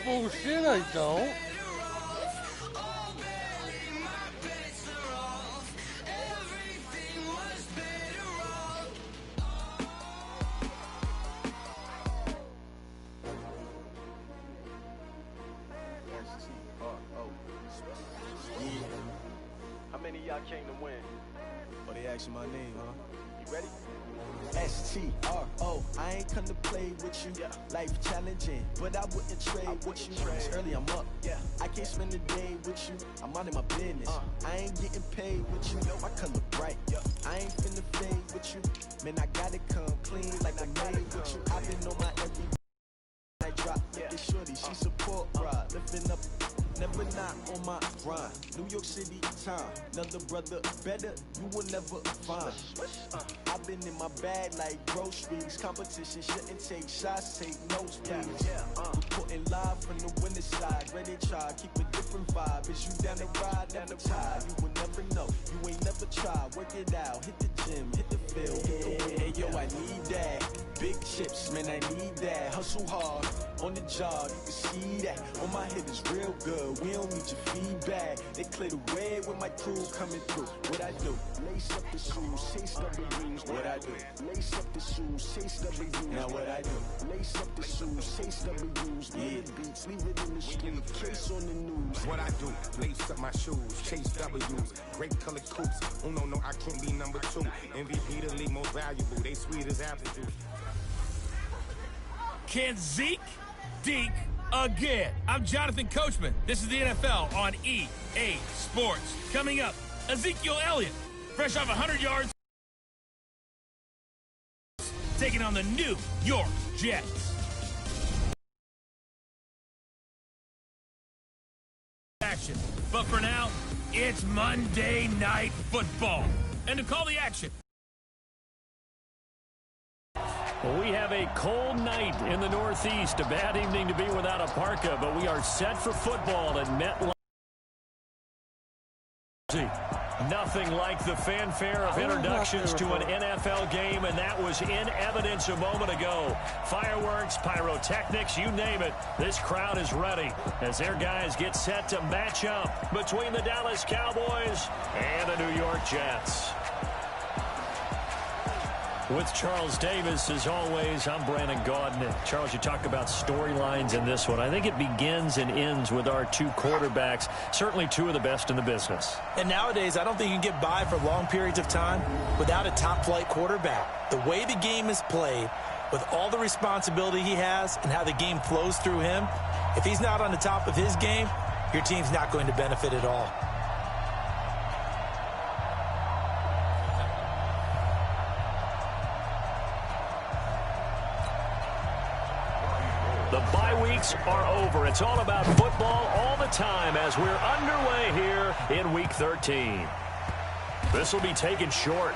Bullshit, I don't. How many of y'all came to win? Oh, they asking my name, huh? You ready? S-T-R-O, I ain't come to play with you. Life challenging, but I wouldn't trade with you. It's early, I'm up. I can't spend a day with you. I'm out of my business. I ain't getting paid with you. My color bright. I ain't finna fade with you. Man, I gotta come clean like I made with you. I've been on my every night drop. Look at shorty, she support ride. Lifting up, never not on my grind. New York City time, another brother better, you will never find. I've been in my bag like groceries. Competition shouldn't take shots, take notes, please. Reporting live from the winning side. Ready to try, keep a different vibe. Is you down the ride, never tired. You will never know, you ain't never tried. Work it out, hit the gym, hit the field, hit the wind. Hey, yo, I need that. Big chips, man, I need that. Hustle hard, on the job, you can see that. On my head is real good, we don't need your feedback. They clear the way with my crew coming through. What I do? Lace up the shoes, chase W's. What I do? Lace up the shoes, chase W's. Now what I do? Lace up the shoes, chase W's. Yeah, beats, leave it in the street, case on the news. What I do? Lace up my shoes, chase W's. Great color coops. Oh no, I can't be number 2. MVP the league most valuable. They sweet as apple juice. Can Zeke deke again? I'm Jonathan Coachman. This is the NFL on EA Sports. Coming up, Ezekiel Elliott, fresh off 100 yards, taking on the New York Jets. Action. But for now, it's Monday Night Football. And to call the action, well, we have a cold night in the Northeast. A bad evening to be without a parka, but we are set for football at MetLife. Nothing like the fanfare of introductions to an NFL game, and that was in evidence a moment ago. Fireworks, pyrotechnics, you name it. This crowd is ready as their guys get set to match up between the Dallas Cowboys and the New York Jets. With Charles Davis, as always, I'm Brandon Gaudin. And Charles, you talk about storylines in this one. I think it begins and ends with our two quarterbacks, certainly two of the best in the business. And nowadays, I don't think you can get by for long periods of time without a top-flight quarterback. The way the game is played, with all the responsibility he has and how the game flows through him, if he's not on the top of his game, your team's not going to benefit at all. The bye weeks are over. It's all about football all the time as we're underway here in Week 13. This will be taken short.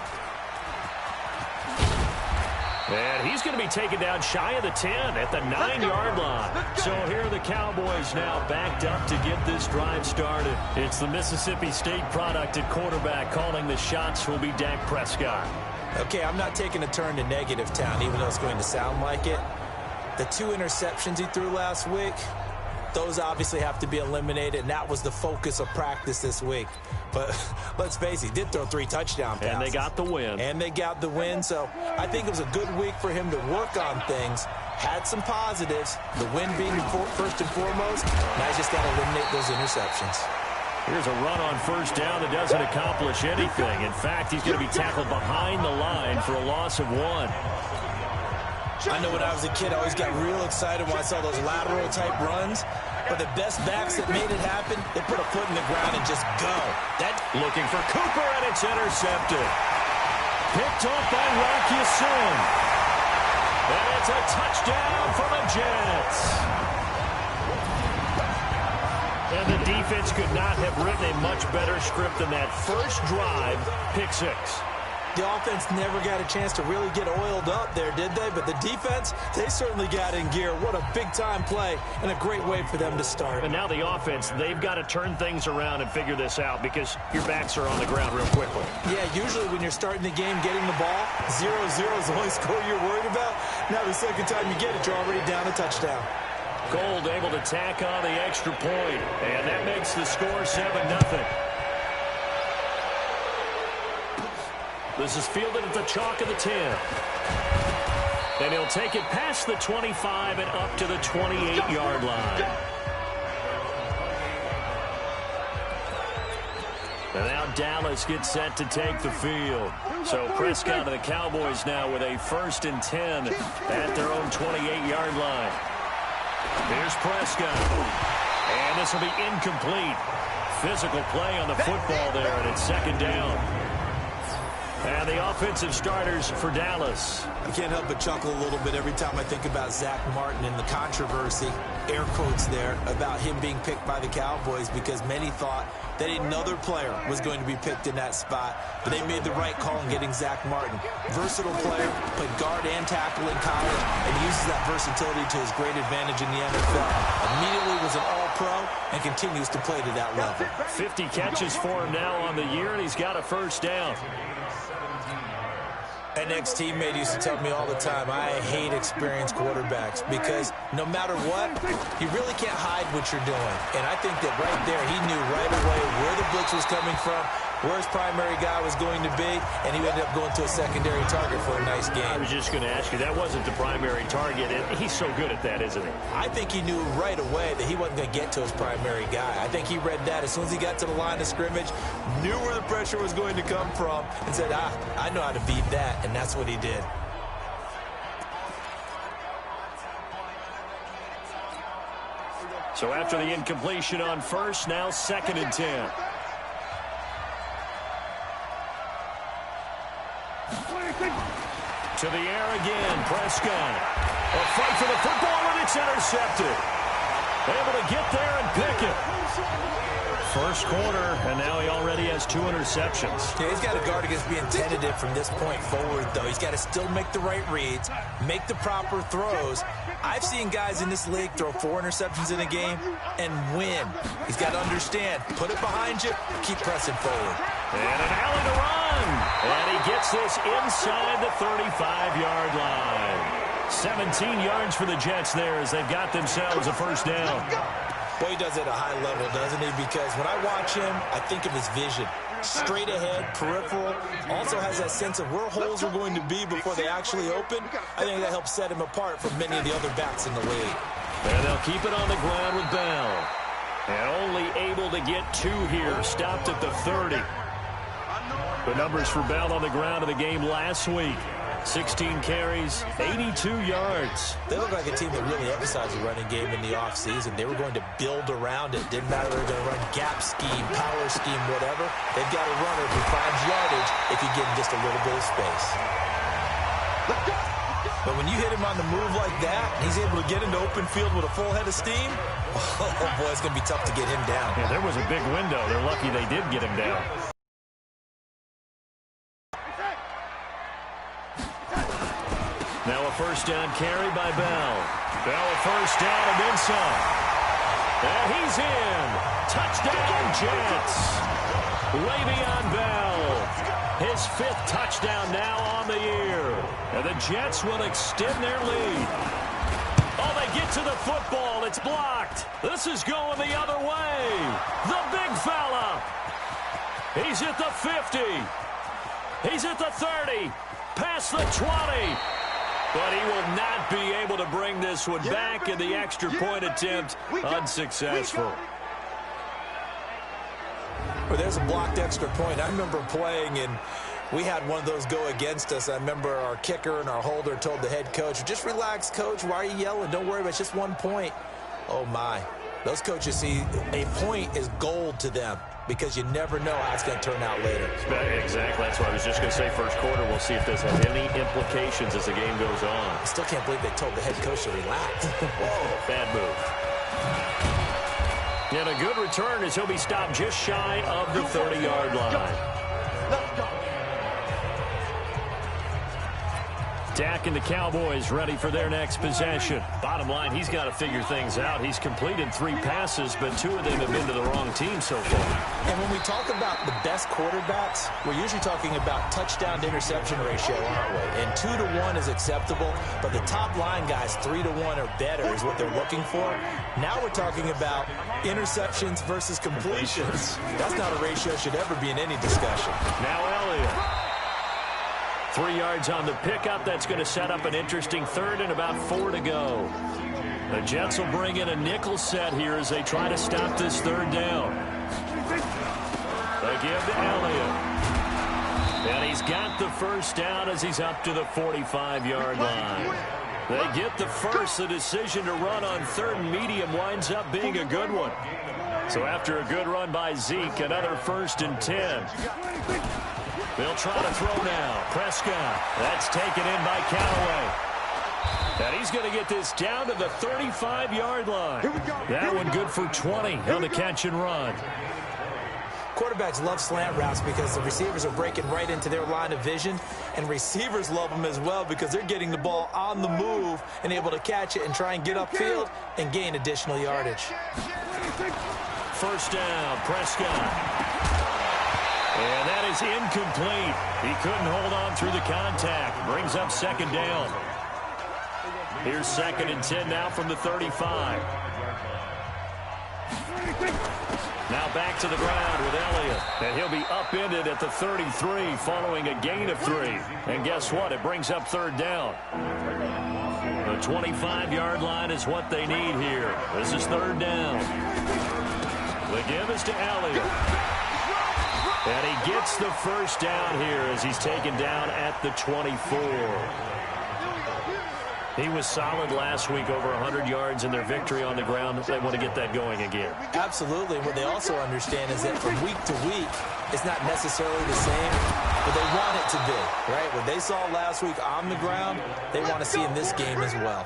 And he's going to be taken down shy of the 10 at the 9-yard line. So here are the Cowboys now backed up to get this drive started. It's the Mississippi State product at quarterback. Calling the shots will be Dak Prescott. Okay, I'm not taking a turn to negative town, even though it's going to sound like it. The 2 interceptions he threw last week, those obviously have to be eliminated, and that was the focus of practice this week. But let's face it, he did throw 3 touchdown passes. And they got the win. And they got the win, so I think it was a good week for him to work on things. Had some positives, the win being first and foremost. Now he's just got to eliminate those interceptions. Here's a run on first down that doesn't accomplish anything. In fact, he's going to be tackled behind the line for a loss of 1. I know when I was a kid, I always got real excited when I saw those lateral-type runs. But the best backs that made it happen, they put a foot in the ground and just go. Looking for Cooper, and it's intercepted. Picked off by Rock Ya-Sin. And it's a touchdown for the Jets. And the defense could not have written a much better script than that first drive, pick 6. The offense never got a chance to really get oiled up there, did they? But the defense, they certainly got in gear. What a big-time play and a great way for them to start. And now the offense, they've got to turn things around and figure this out because your backs are on the ground real quickly. Yeah, usually when you're starting the game, getting the ball, 0-0 is the only score you're worried about. Now the second time you get it, you're already down a touchdown. Gold able to tack on the extra point, and that makes the score 7-0. This is fielded at the chalk of the 10. And he'll take it past the 25 and up to the 28-yard line. And now Dallas gets set to take the field. So Prescott and the Cowboys now with a 1st and 10 at their own 28-yard line. Here's Prescott. And this will be incomplete. Physical play on the football there, and it's 2nd down. And the offensive starters for Dallas. I can't help but chuckle a little bit every time I think about Zach Martin and the controversy, air quotes there, about him being picked by the Cowboys, because many thought that another player was going to be picked in that spot, but they made the right call in getting Zach Martin. Versatile player, played guard and tackle in college, and uses that versatility to his great advantage in the NFL. Immediately was an all-pro and continues to play to that level. 50 catches for him now on the year, and he's got a 1st down. An ex-teammate used to tell me all the time, I hate experienced quarterbacks because no matter what, you really can't hide what you're doing. And I think that right there, he knew right away where the blitz was coming from, where his primary guy was going to be, and he ended up going to a secondary target for a nice game. I was just going to ask you, that wasn't the primary target. He's so good at that, isn't he? I think he knew right away that he wasn't going to get to his primary guy. I think he read that as soon as he got to the line of scrimmage, knew where the pressure was going to come from, and said, I know how to beat that, and that's what he did. So after the incompletion on 1st, now 2nd and 10. To the air again, Prescott. A fight for the football, and it's intercepted. Able to get there and pick it. 1st quarter, and now he already has 2 interceptions. Yeah, he's got to guard against being tentative from this point forward, though. He's got to still make the right reads, make the proper throws. I've seen guys in this league throw 4 interceptions in a game and win. He's got to understand, put it behind you, keep pressing forward. And an alley to run. And he gets this inside the 35-yard line. 17 yards for the Jets there as they've got themselves a 1st down. Boy, he does it at a high level, doesn't he? Because when I watch him, I think of his vision. Straight ahead, peripheral. Also has that sense of where holes are going to be before they actually open. I think that helps set him apart from many of the other backs in the league. And they'll keep it on the ground with Bell. And only able to get 2 here. Stopped at the 30. The numbers for Bell on the ground in the game last week. 16 carries, 82 yards. They look like a team that really emphasized the running game in the offseason. They were going to build around it. Didn't matter if they were going to run gap scheme, power scheme, whatever. They've got a runner who finds yardage if you give him just a little bit of space. But when you hit him on the move like that, he's able to get into open field with a full head of steam, oh boy, it's going to be tough to get him down. Yeah, there was a big window. They're lucky they did get him down. Now a 1st down carry by Bell. Bell a 1st down and then some. And he's in. Touchdown Jets. Le'Veon Bell. His 5th touchdown now on the year. And the Jets will extend their lead. Oh, they get to the football. It's blocked. This is going the other way. The big fella. He's at the 50. He's at the 30. Past the 20. But he will not be able to bring this one back, and the extra point attempt unsuccessful. Well, there's a blocked extra point. I remember playing, and we had one of those go against us. I remember our kicker and our holder told the head coach, just relax, coach. Why are you yelling? Don't worry about it. It's just 1 point. Oh, my. Those coaches see a point is gold to them, because you never know how it's going to turn out later. Exactly. That's what I was just going to say. 1st quarter, we'll see if this has any implications as the game goes on. I still can't believe they told the head coach to relax. Whoa, bad move. And a good return as he'll be stopped just shy of the 30-yard line. Dak and the Cowboys ready for their next possession. Bottom line, he's got to figure things out. He's completed 3 passes, but 2 of them have been to the wrong team so far. And when we talk about the best quarterbacks, we're usually talking about touchdown to interception ratio, aren't we? And 2 to 1 is acceptable, but the top line guys, 3 to 1 or better is what they're looking for. Now we're talking about interceptions versus completions. That's not a ratio should ever be in any discussion. Now Elliott. 3 yards on the pickup. That's going to set up an interesting third and about 4 to go. The Jets will bring in a nickel set here as they try to stop this third down. They give to Elliott. And he's got the first down as he's up to the 45-yard line. They get the first. The decision to run on 3rd and medium winds up being a good one. So after a good run by Zeke, another 1st and 10. They'll try to throw now. Prescott. That's taken in by Callaway. And he's going to get this down to the 35-yard line. That one good for 20 on the catch and run. Quarterbacks love slant routes because the receivers are breaking right into their line of vision, and receivers love them as well because they're getting the ball on the move and able to catch it and try and get upfield and gain additional yardage. First down, Prescott. And that is incomplete. He couldn't hold on through the contact. Brings up 2nd down. Here's 2nd and 10 now from the 35. Now back to the ground with Elliott. And he'll be upended at the 33 following a gain of 3. And guess what? It brings up 3rd down. The 25-yard line is what they need here. This is 3rd down. The give is to Elliott. And he gets the first down here as he's taken down at the 24. He was solid last week, over 100 yards in their victory on the ground. They want to get that going again. Absolutely. What they also understand is that from week to week, it's not necessarily the same, but they want it to be, right? What they saw last week on the ground, they want to see in this game as well.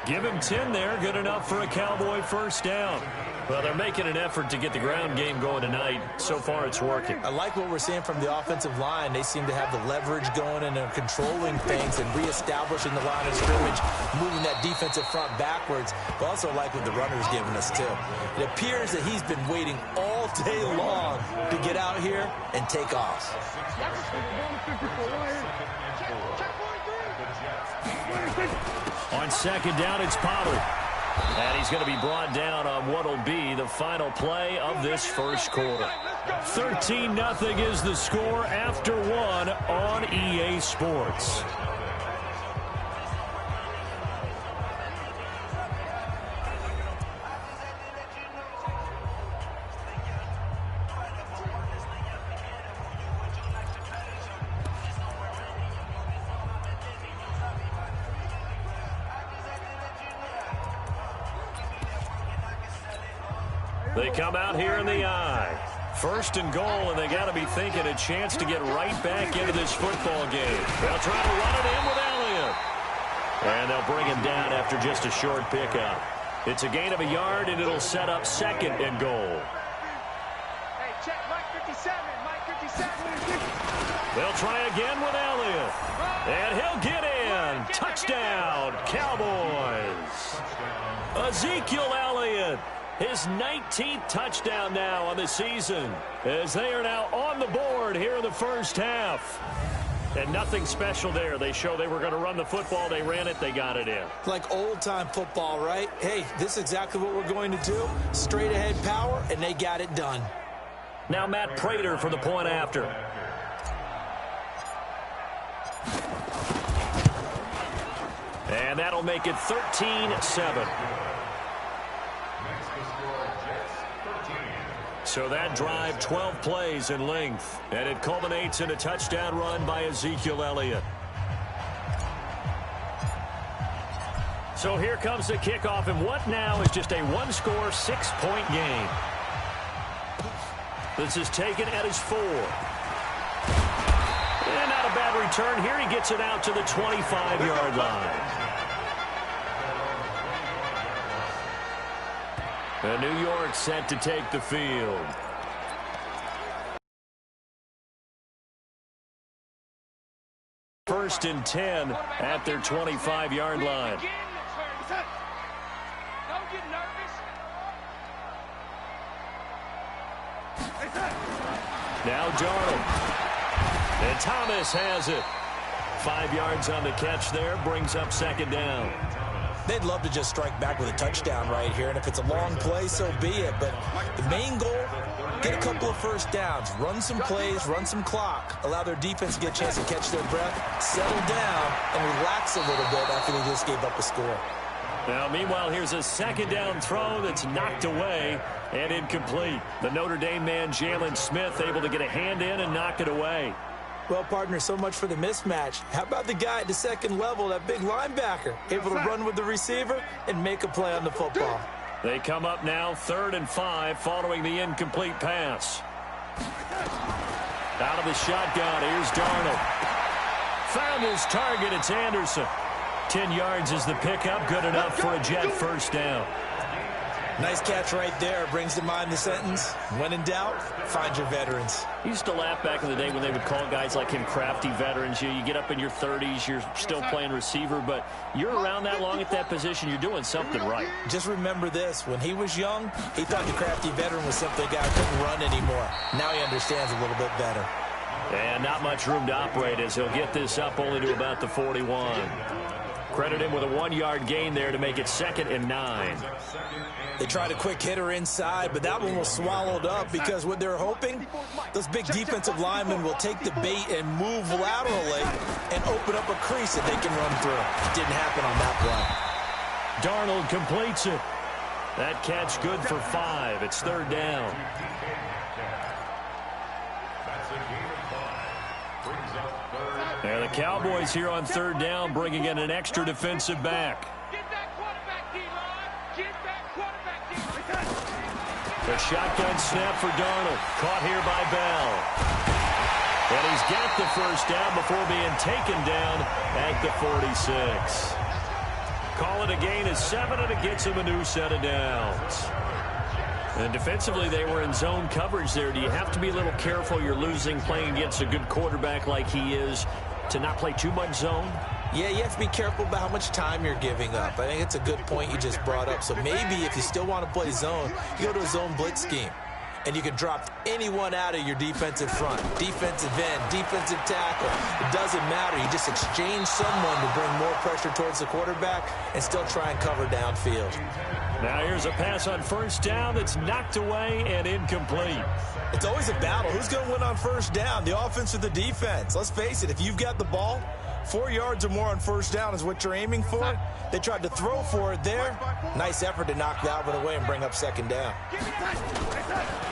Give him 10 there. Good enough for a Cowboy first down. Well, they're making an effort to get the ground game going tonight. So far, it's working. I like what we're seeing from the offensive line. They seem to have the leverage going and they're controlling things and reestablishing the line of scrimmage, moving that defensive front backwards. But also like what the runner's giving us, too. It appears that he's been waiting all day long to get out here and take off. On 2nd down, it's Pollard. And he's going to be brought down on what will be the final play of this first quarter. 13-0 is the score after 1 on EA Sports. They come out here in the eye. 1st and goal, and they got to be thinking a chance to get right back into this football game. They'll try to run it in with Elliott. And they'll bring him down after just a short pickup. It's a gain of a yard, and it'll set up 2nd and goal. Hey, check Mike 57, Mike 57. They'll try again with Elliott. And he'll get in. Touchdown, Cowboys. Ezekiel Elliott. His 19th touchdown now on the season as they are now on the board here in the first half. And nothing special there. They show they were going to run the football. They ran it. They got it in. Like old-time football, right? Hey, this is exactly what we're going to do. Straight-ahead power, and they got it done. Now Matt Prater for the point after. And that'll make it 13-7. So that drive, 12 plays in length, and it culminates in a touchdown run by Ezekiel Elliott. So here comes the kickoff, and what now is just a one-score, 6-point game. This is taken at his 4. And not a bad return here. He gets it out to the 25-yard line. And New York set to take the field. 1st and 10 at their 25-yard line. Don't get nervous. Now Darnold. And Thomas has it. 5 yards on the catch there, brings up 2nd down. They'd love to just strike back with a touchdown right here, and if it's a long play, so be it. But the main goal, get a couple of first downs, run some plays, run some clock, allow their defense to get a chance to catch their breath, settle down, and relax a little bit after they just gave up a score. Now, meanwhile, here's a 2nd down throw that's knocked away and incomplete. The Notre Dame man, Jalen Smith, able to get a hand in and knock it away. Well, partner, so much for the mismatch. How about the guy at the second level, that big linebacker, able to run with the receiver and make a play on the football? They come up now 3rd and 5 following the incomplete pass. Out of the shotgun, here's Darnold. Found his target, it's Anderson. 10 yards is the pickup, good enough for a Jet first down. Nice catch right there. Brings to mind the sentence, when in doubt, find your veterans. He used to laugh back in the day when they would call guys like him crafty veterans. You get up in your 30s, you're still playing receiver, but you're around that long at that position, you're doing something right. Just remember this. When he was young, he thought the crafty veteran was simply a guy who couldn't run anymore. Now he understands a little bit better. And not much room to operate as he'll get this up only to about the 41. Credit him with a 1-yard gain there to make it 2nd and 9. They tried a quick hitter inside, but that one was swallowed up because what they're hoping, those big defensive linemen will take the bait and move laterally and open up a crease that they can run through. Didn't happen on that play. Darnold completes it. That catch good for 5. It's 3rd down. There the Cowboys here on 3rd down, bringing in an extra defensive back. The shotgun snap for Darnold. Caught here by Bell. And he's got the first down before being taken down at the 46. Call it a gain of 7, and it gets him a new set of downs. And defensively, they were in zone coverage there. Do you have to be a little careful? You're losing playing against a good quarterback like he is to not play too much zone? Yeah, you have to be careful about how much time you're giving up. I think it's a good point you just brought up. So maybe if you still want to play zone, you go to a zone blitz scheme. And you can drop anyone out of your defensive front. Defensive end, defensive tackle. It doesn't matter. You just exchange someone to bring more pressure towards the quarterback and still try and cover downfield. Now here's a pass on 1st down that's knocked away and incomplete. It's always a battle. Who's going to win on 1st down, the offense or the defense? Let's face it, if you've got the ball, 4 yards or more on 1st down is what you're aiming for. They tried to throw for it there. Nice effort to knock that one away and bring up 2nd down.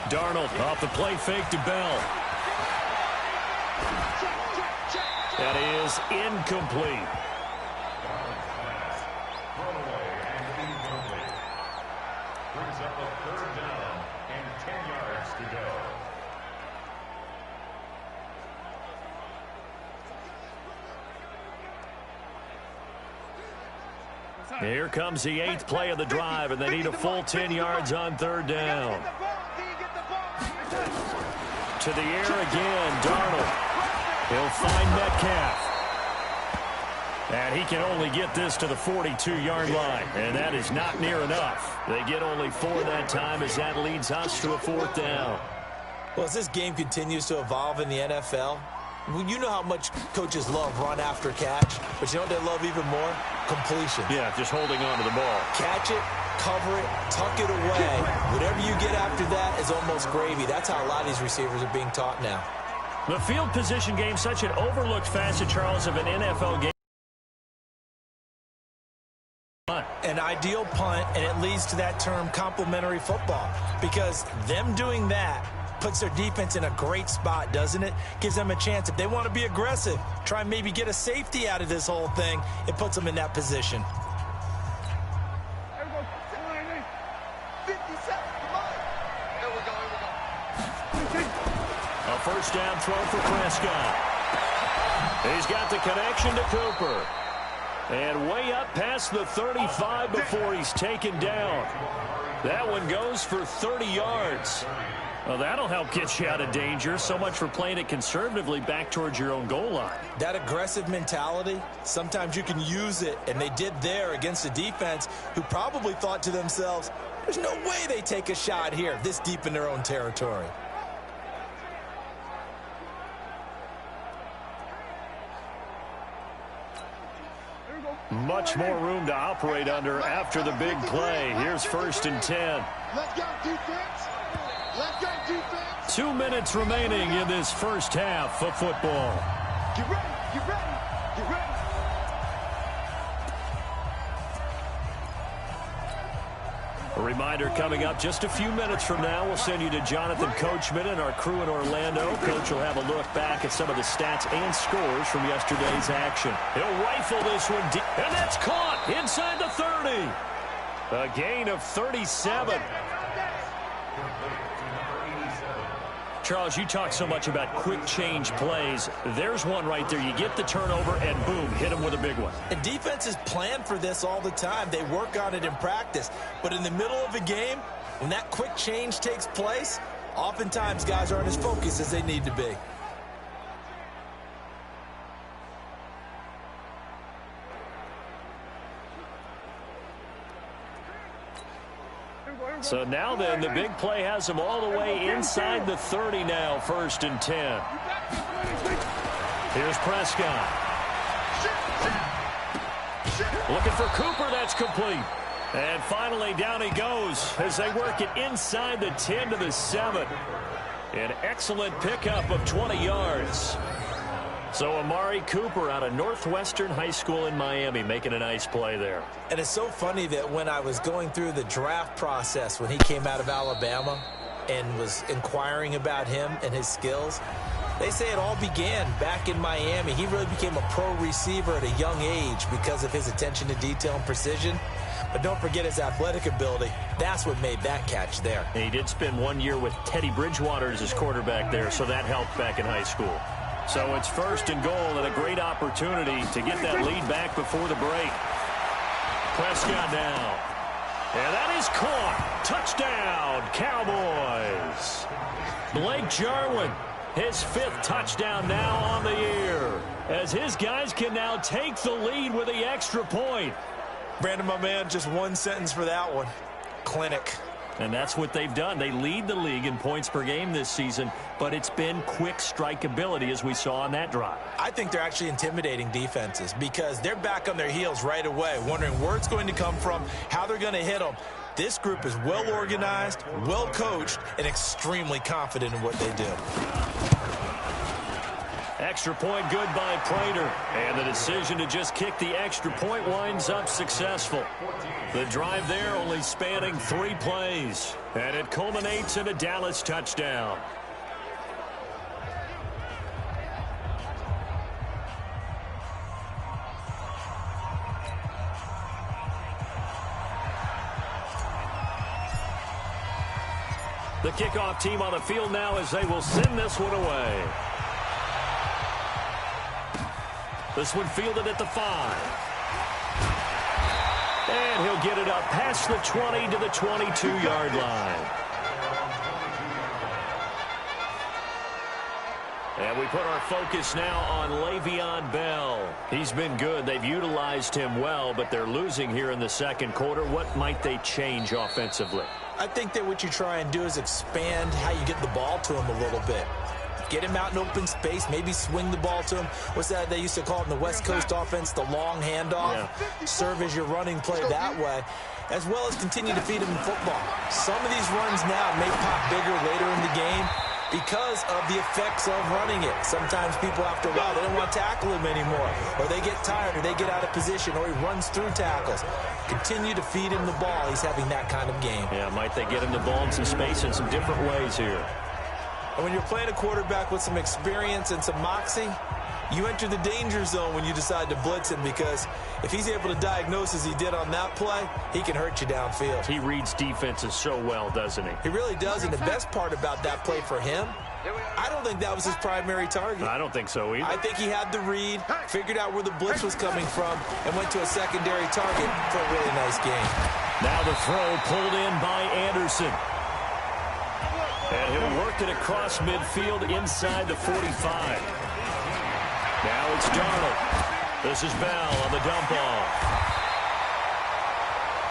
Darnold off the play fake to Bell. That is incomplete. Brings up a 3rd down and 10 yards to go. Here comes the 8th play of the drive, and they need a full 10 yards on 3rd down. To the air again, Darnold. He'll find Metcalf. And he can only get this to the 42-yard line, and that is not near enough. They get only 4 that time as that leads us to a 4th down. Well, as this game continues to evolve in the NFL, you know how much coaches love run after catch, but you know what they love even more? Completion. Yeah, just holding on to the ball. Catch it, cover it, tuck it away. Whatever you get after that is almost gravy. That's how a lot of these receivers are being taught now. The field position game, such an overlooked facet, Charles, of an NFL game. An ideal punt, and it leads to that term complementary football, because them doing that puts their defense in a great spot, doesn't it? Gives them a chance. If they want to be aggressive, try and maybe get a safety out of this whole thing, it puts them in that position. A 1st down throw for Prescott. He's got the connection to Cooper. And way up past the 35 before he's taken down. That one goes for 30 yards. Well, that'll help get you out of danger. So much for playing it conservatively back towards your own goal line. That aggressive mentality, sometimes you can use it, and they did there against a defense who probably thought to themselves, there's no way they take a shot here this deep in their own territory. Much more room to operate under after the big play. Here's 1st and 10. Let's go, defense. Let's go, defense. 2 minutes remaining in this first half of football. Get ready, get ready, get ready. A reminder coming up just a few minutes from now. We'll send you to Jonathan Coachman and our crew in Orlando. Coach will have a look back at some of the stats and scores from yesterday's action. He'll rifle this one deep, and that's caught inside the 30. A gain of 37. Charles, you talk so much about quick change plays. There's one right there. You get the turnover, and boom, hit him with a big one. And defenses plan for this all the time. They work on it in practice. But in the middle of a game, when that quick change takes place, oftentimes guys aren't as focused as they need to be. So now then, the big play has him all the way inside the 30 now, 1st and 10. Here's Prescott. Looking for Cooper, that's complete. And finally, down he goes as they work it inside the 10 to the 7. An excellent pickup of 20 yards. So Amari Cooper out of Northwestern High School in Miami making a nice play there. And it's so funny that when I was going through the draft process when he came out of Alabama and was inquiring about him and his skills, they say it all began back in Miami. He really became a pro receiver at a young age because of his attention to detail and precision. But don't forget his athletic ability. That's what made that catch there. And he did spend 1 year with Teddy Bridgewater as his quarterback there, so that helped back in high school. So it's 1st and goal and a great opportunity to get that lead back before the break. Prescott now. And that is caught. Touchdown, Cowboys. Blake Jarwin, his 5th touchdown now on the year, as his guys can now take the lead with the extra point. Brandon, my man, just one sentence for that one. Clinic. And that's what they've done. They lead the league in points per game this season, but it's been quick strike ability as we saw on that drive. I think they're actually intimidating defenses because they're back on their heels right away, wondering where it's going to come from, how they're going to hit them. This group is well organized, well coached, and extremely confident in what they do. Extra point good by Prater. And the decision to just kick the extra point winds up successful. The drive there only spanning 3 plays. And it culminates in a Dallas touchdown. The kickoff team on the field now as they will send this one away. This one fielded at the 5. And he'll get it up past the 20 to the 22-yard line. And we put our focus now on Le'Veon Bell. He's been good. They've utilized him well, but they're losing here in the second quarter. What might they change offensively? I think that what you try and do is expand how you get the ball to him a little bit. Get him out in open space, maybe swing the ball to him. What's that they used to call it in the West Coast offense, the long handoff? Yeah. Serve as your running play that way, as well as continue to feed him in football. Some of these runs now may pop bigger later in the game because of the effects of running it. Sometimes people, after a while, they don't want to tackle him anymore, or they get tired, or they get out of position, or he runs through tackles. Continue to feed him the ball. He's having that kind of game. Yeah, might they get him the ball in some space in some different ways here. And when you're playing a quarterback with some experience and some moxie, you enter the danger zone when you decide to blitz him, because if he's able to diagnose as he did on that play, he can hurt you downfield. He reads defenses so well, doesn't he? He really does, and the best part about that play for him, I don't think that was his primary target. I don't think so either. I think he had the read, figured out where the blitz was coming from, and went to a secondary target for a really nice game. Now the throw pulled in by Anderson. And he'll work it across midfield inside the 45. Now it's Darnold. This is Bell on the dump off.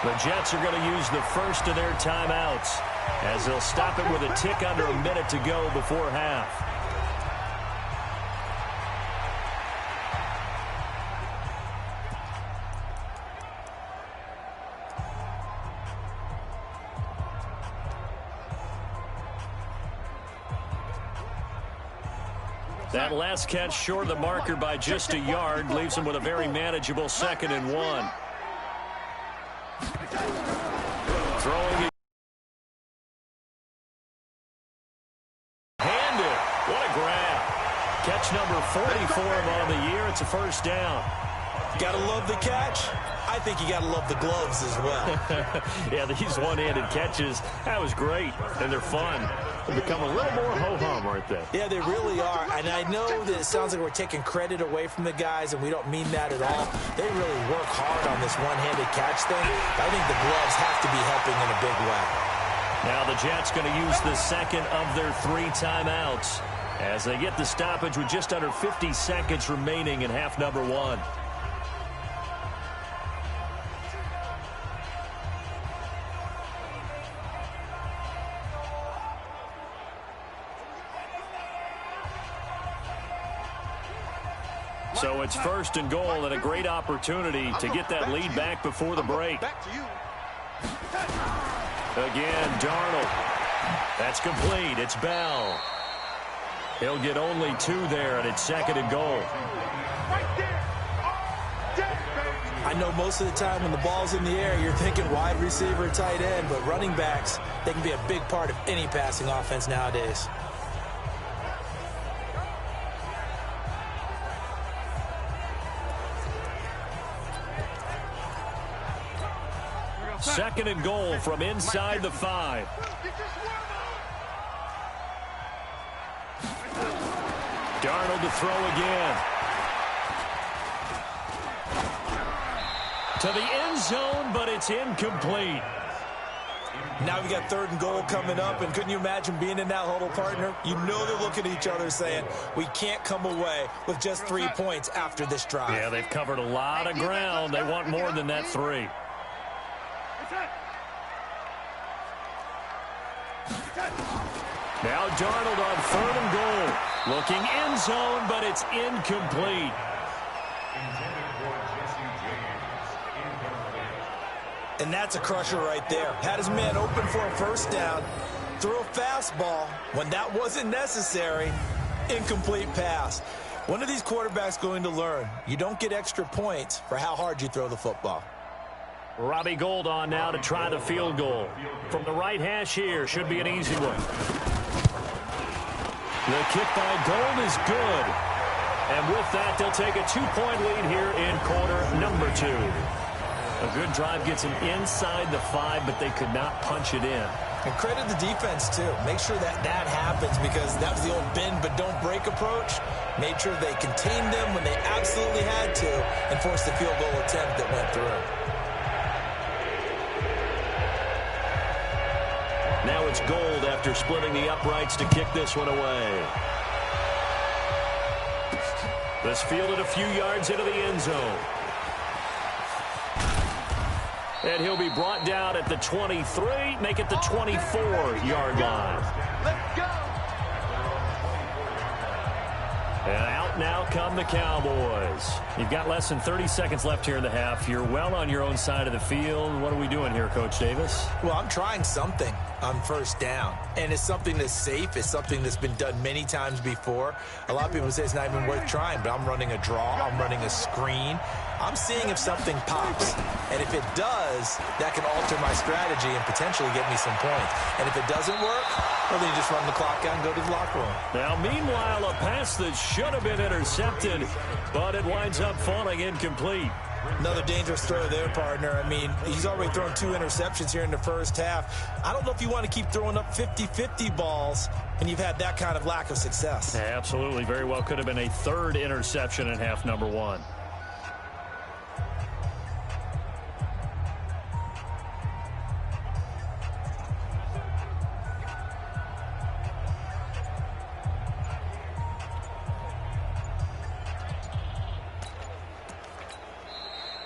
The Jets are going to use the first of their timeouts as they'll stop it with a tick under a minute to go before half. That last catch short of the marker by just a yard leaves him with a very manageable 2nd and 1. Throwing it. Handed. What a grab. Catch number 44 on the year. It's a first down. Gotta love the catch. I think you gotta love the gloves as well. Yeah, these one-handed catches, that was great, and they're fun. They become a little more ho-hum, aren't they? Yeah, they really are, and I know that it sounds like we're taking credit away from the guys, and we don't mean that at all. They really work hard on this one-handed catch thing. I think the gloves have to be helping in a big way. Now the Jets going to use the second of their 3 timeouts as they get the stoppage with just under 50 seconds remaining in half number 1. So it's 1st and goal and a great opportunity to get that lead back before the break. Again, Darnold. That's complete. It's Bell. He'll get only 2 there, and it's 2nd and goal. I know most of the time when the ball's in the air, you're thinking wide receiver, tight end, but running backs, they can be a big part of any passing offense nowadays. Second and goal from inside the 5. Darnold to throw again. To the end zone, but it's incomplete. Now we got 3rd and goal coming up, and couldn't you imagine being in that huddle, partner? You know they're looking at each other saying, we can't come away with just 3 points after this drive. Yeah, they've covered a lot of ground. They want more than that 3. Now Darnold on 3rd and goal. Looking end zone, but it's incomplete. And that's a crusher right there. Had his man open for a first down. Threw a fastball when that wasn't necessary. Incomplete pass. One of these quarterbacks going to learn. You don't get extra points for how hard you throw the football. Robbie Gould on now to try the field goal. From the right hash here, should be an easy one. The kick by Gould is good. And with that, they'll take a 2-point lead here in quarter number 2. A good drive gets them inside the 5, but they could not punch it in. And credit the defense, too. Make sure that that happens because that was the old bend but don't break approach. Made sure they contained them when they absolutely had to and forced the field goal attempt that went through. Now it's Gould after splitting the uprights to kick this one away. This fielded a few yards into the end zone. And he'll be brought down at the 23, make it the 24-yard line. Let's go. And out now come the Cowboys. You've got less than 30 seconds left here in the half. You're well on your own side of the field. What are we doing here, Coach Davis? Well, I'm trying something on first down. And it's something that's safe. It's something that's been done many times before. A lot of people say it's not even worth trying, but I'm running a draw. I'm running a screen. I'm seeing if something pops. And if it does, that can alter my strategy and potentially get me some points. And if it doesn't work, well, then you just run the clock out and go to the locker room. Now, meanwhile, a pass that should have been intercepted, but it winds up falling incomplete. Another dangerous throw there, partner. I mean, he's already thrown 2 interceptions here in the first half. I don't know if you want to keep throwing up 50-50 balls, and you've had that kind of lack of success. Yeah, absolutely. Very well could have been a 3rd interception in half number 1.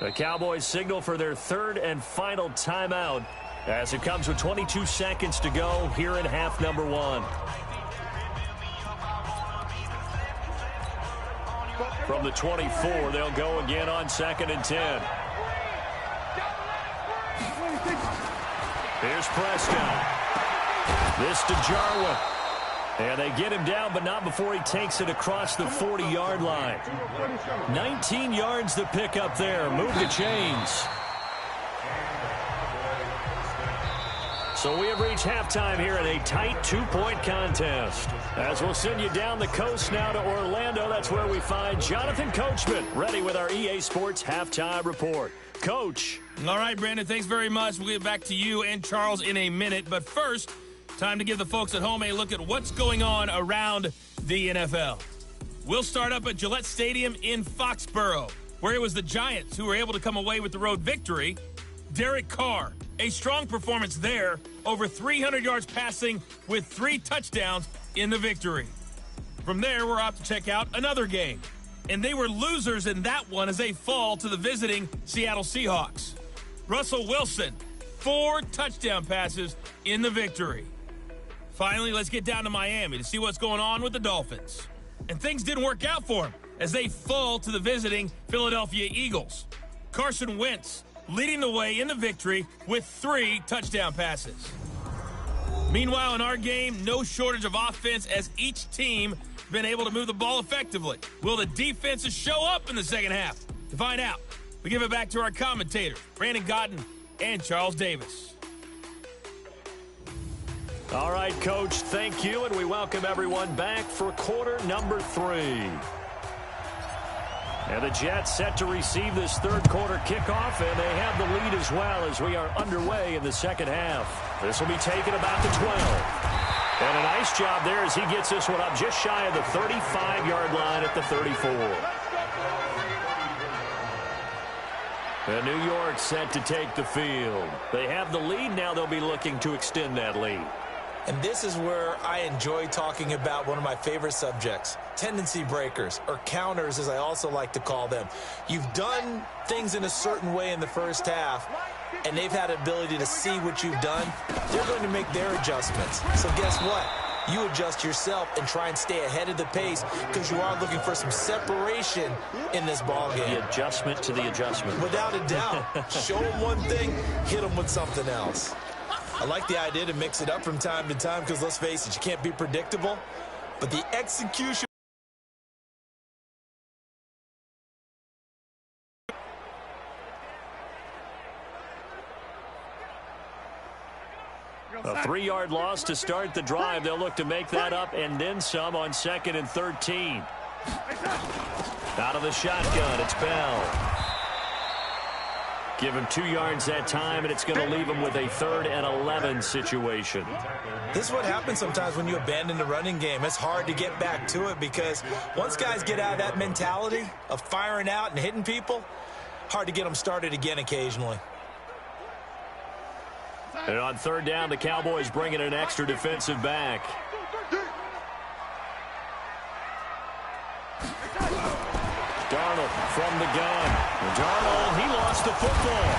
The Cowboys signal for their third and final timeout as it comes with 22 seconds to go here in half number one. From the 24, they'll go again on 2nd and 10. Here's Prescott. This to Jarwin. And they get him down, but not before he takes it across the 40-yard line. 19 yards to pick up there. Move the chains. So we have reached halftime here in a tight 2-point contest. As we'll send you down the coast now to Orlando, that's where we find Jonathan Coachman, ready with our EA Sports Halftime Report. Coach. All right, Brandon, thanks very much. We'll get back to you and Charles in a minute. But first, time to give the folks at home a look at what's going on around the NFL. We'll start up at Gillette Stadium in Foxborough, where it was the Giants who were able to come away with the road victory. Derek Carr, a strong performance there, over 300 yards passing with 3 touchdowns in the victory. From there, we're off to check out another game. And they were losers in that one as they fall to the visiting Seattle Seahawks. Russell Wilson, 4 touchdown passes in the victory. Finally, let's get down to Miami to see what's going on with the Dolphins. And things didn't work out for them as they fall to the visiting Philadelphia Eagles. Carson Wentz leading the way in the victory with 3 touchdown passes. Meanwhile, in our game, no shortage of offense as each team been able to move the ball effectively. Will the defenses show up in the second half? To find out, we give it back to our commentators, Brandon Godden and Charles Davis. All right, Coach, thank you, and we welcome everyone back for quarter number 3. And the Jets set to receive this third quarter kickoff, and they have the lead as well as we are underway in the second half. This will be taken about the 12. And a nice job there as he gets this one up just shy of the 35-yard line at the 34. And New York set to take the field. They have the lead. Now they'll be looking to extend that lead. And this is where I enjoy talking about one of my favorite subjects, tendency breakers, or counters as I also like to call them. You've done things in a certain way in the first half, and they've had the ability to see what you've done. They're going to make their adjustments. So guess what? You adjust yourself and try and stay ahead of the pace because you are looking for some separation in this ball game. The adjustment to the adjustment. Without a doubt. Show them one thing, hit them with something else. I like the idea to mix it up from time to time because, let's face it, you can't be predictable. But the execution. A 3-yard loss to start the drive. They'll look to make that up and then some on 2nd and 13. Out of the shotgun, it's Bell. Give him 2 yards that time, and it's going to leave him with a 3rd and 11 situation. This is what happens sometimes when you abandon the running game. It's hard to get back to it because once guys get out of that mentality of firing out and hitting people, hard to get them started again occasionally. And on 3rd down, the Cowboys bring in an extra defensive back. Darnold from the gun. Darnold, he lost the football.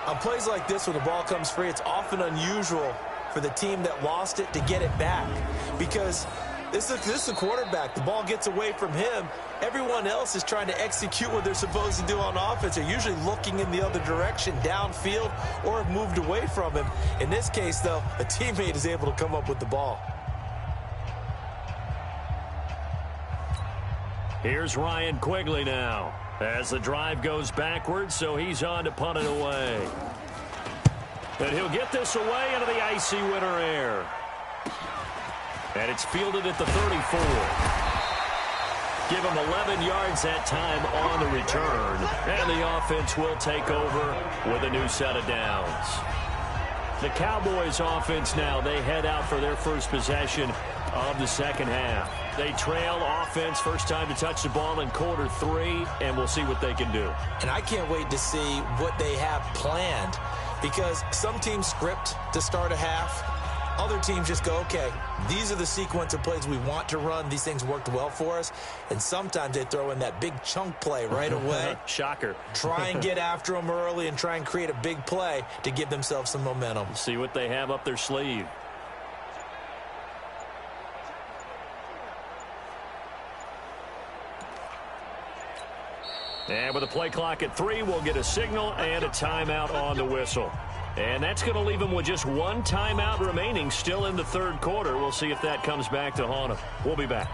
On plays like this, when the ball comes free, it's often unusual for the team that lost it to get it back because this is a quarterback. The ball gets away from him. Everyone else is trying to execute what they're supposed to do on offense. They're usually looking in the other direction, downfield, or have moved away from him. In this case, though, a teammate is able to come up with the ball. Here's Ryan Quigley now as the drive goes backwards, so he's on to punt it away. And he'll get this away into the icy winter air. And it's fielded at the 34. Give him 11 yards that time on the return. And the offense will take over with a new set of downs. The Cowboys offense now, they head out for their first possession of the second half. They trail offense, first time to touch the ball in quarter 3, and we'll see what they can do. And I can't wait to see what they have planned because some teams script to start a half. Other teams just go, okay, these are the sequence of plays we want to run. These things worked well for us. And sometimes they throw in that big chunk play right away. Shocker. Try and get after them early and try and create a big play to give themselves some momentum. See what they have up their sleeve. And with the play clock at 3, we'll get a signal and a timeout on the whistle. And that's going to leave them with just one timeout remaining still in the third quarter. We'll see if that comes back to haunt them. We'll be back.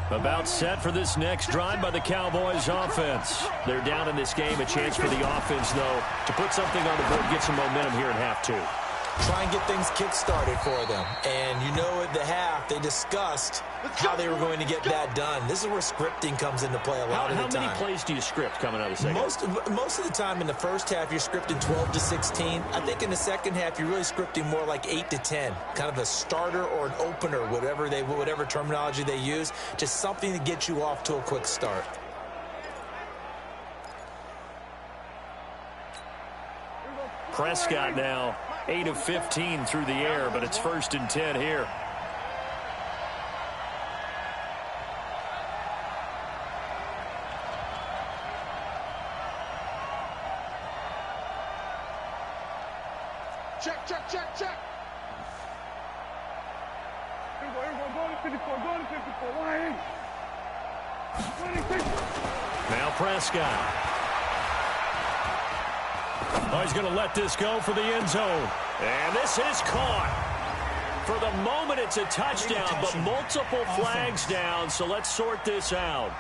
About set for this next drive by the Cowboys offense. They're down in this game. A chance for the offense, though, to put something on the board, get some momentum here in half 2. Try and get things kick-started for them. And you know at the half, they discussed how they were going to get that done. This is where scripting comes into play a lot of the time. How many plays do you script coming out of the second? Most of the time in the first half, you're scripting 12 to 16. I think in the second half, you're really scripting more like 8 to 10. Kind of a starter or an opener, whatever terminology they use. Just something to get you off to a quick start. Prescott now 8 of 15 through the air, but it's 1st and 10 here. Check. Here we go. Go to 54. Why? Now Prescott. Oh, he's going to let this go for the end zone. And this is caught. For the moment, it's a touchdown, but multiple flags down, so let's sort this out.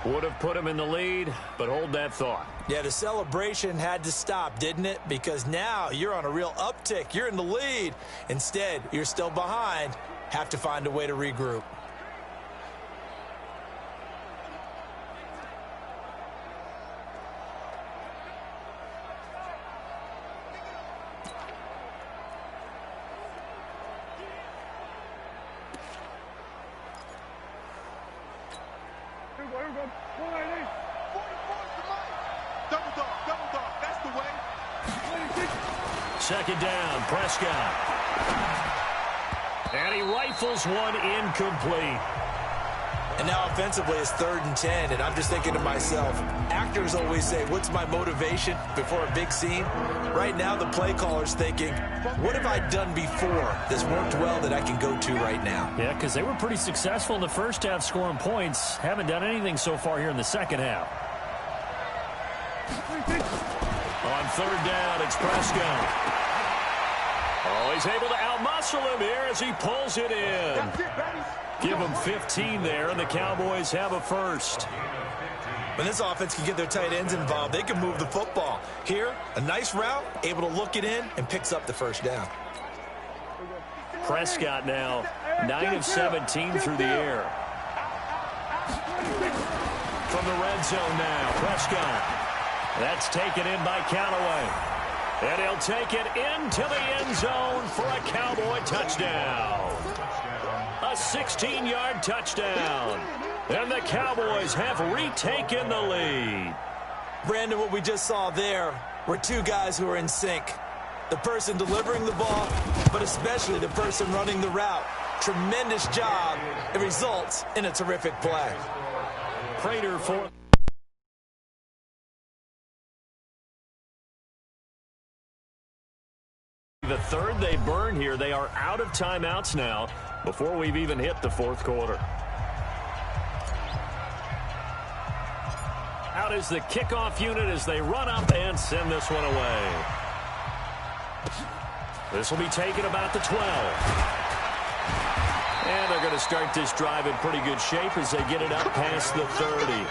Would have put him in the lead, but hold that thought. Yeah, the celebration had to stop, didn't it? Because now you're on a real uptick. You're in the lead. Instead, you're still behind. Have to find a way to regroup. Second down, Prescott. And he rifles one incomplete. And now offensively it's 3rd and 10, and I'm just thinking to myself, actors always say, what's my motivation before a big scene? Right now the play caller's thinking, what have I done before that's worked well that I can go to right now? Yeah, because they were pretty successful in the first half scoring points. Haven't done anything so far here in the second half. On 3rd down, it's Prescott. Oh, he's able to outmuscle him here as he pulls it in. Give him 15 there, and the Cowboys have a first. When this offense can get their tight ends involved, they can move the football. Here, a nice route, able to look it in, and picks up the first down. Prescott now 9 of 17 through the air. From the red zone now, Prescott. That's taken in by Callaway. And he'll take it into the end zone for a Cowboy touchdown. A 16-yard touchdown. And the Cowboys have retaken the lead. Brandon, what we just saw there were two guys who are in sync. The person delivering the ball, but especially the person running the route. Tremendous job. It results in a terrific play. Prater for... The third they burn here. They are out of timeouts now before we've even hit the fourth quarter. Out is the kickoff unit as they run up and send this one away. This will be taken about the 12. And they're going to start this drive in pretty good shape as they get it up past the 30.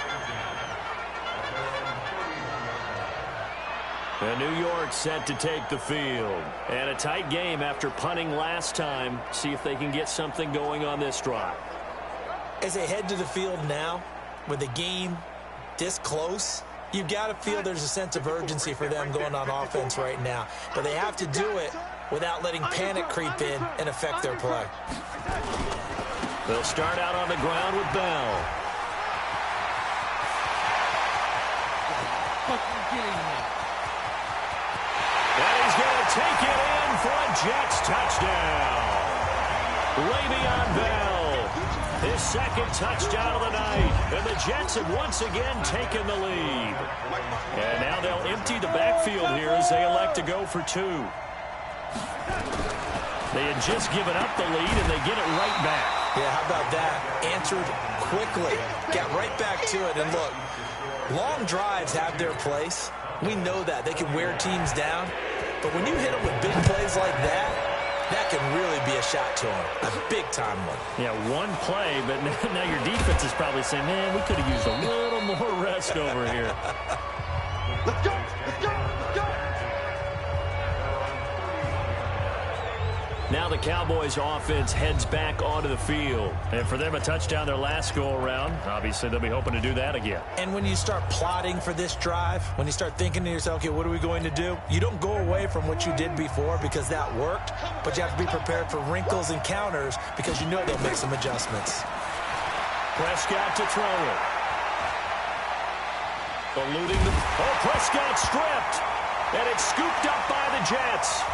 And New York set to take the field. And a tight game after punting last time. See if they can get something going on this drive. As they head to the field now, with the game this close, you've got to feel there's a sense of urgency for them going on offense right now. But they have to do it without letting panic creep in and affect their play. They'll start out on the ground with Bell. And he's going to to take it in for a Jets touchdown. Le'Veon Bell, his second touchdown of the night. And the Jets have once again taken the lead. And now they'll empty the backfield here as they elect to go for two. They had just given up the lead, and they get it right back. Yeah, how about that? Answered quickly. Got right back to it. And look, long drives have their place. We know that. They can wear teams down. But when you hit them with big plays like that, that can really be a shot to them. A big-time one. Yeah, one play, but now your defense is probably saying, man, we could have used a little more rest over here. Let's go! Let's go! Let's go! Now the Cowboys offense heads back onto the field. And for them, a touchdown their last go-around. Obviously, they'll be hoping to do that again. And when you start plotting for this drive, when you start thinking to yourself, okay, what are we going to do? You don't go away from what you did before because that worked, but you have to be prepared for wrinkles and counters because you know they'll make some adjustments. Prescott to throw it. Eluding the... Oh, Prescott stripped. And it's scooped up by the Jets.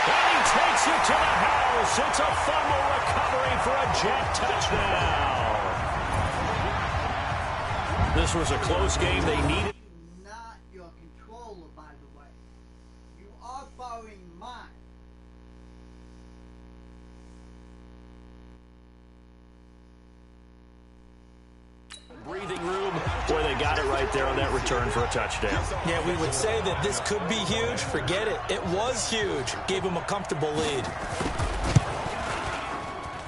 And he takes it to the house. It's a fumble recovery for a Jet touchdown. This was a close game. They needed... Not your controller, by the way. You are borrowing mine. breathing room where they got it right there on that return for a touchdown. Yeah, we would say that this could be huge. Forget it. It was huge. Gave them a comfortable lead.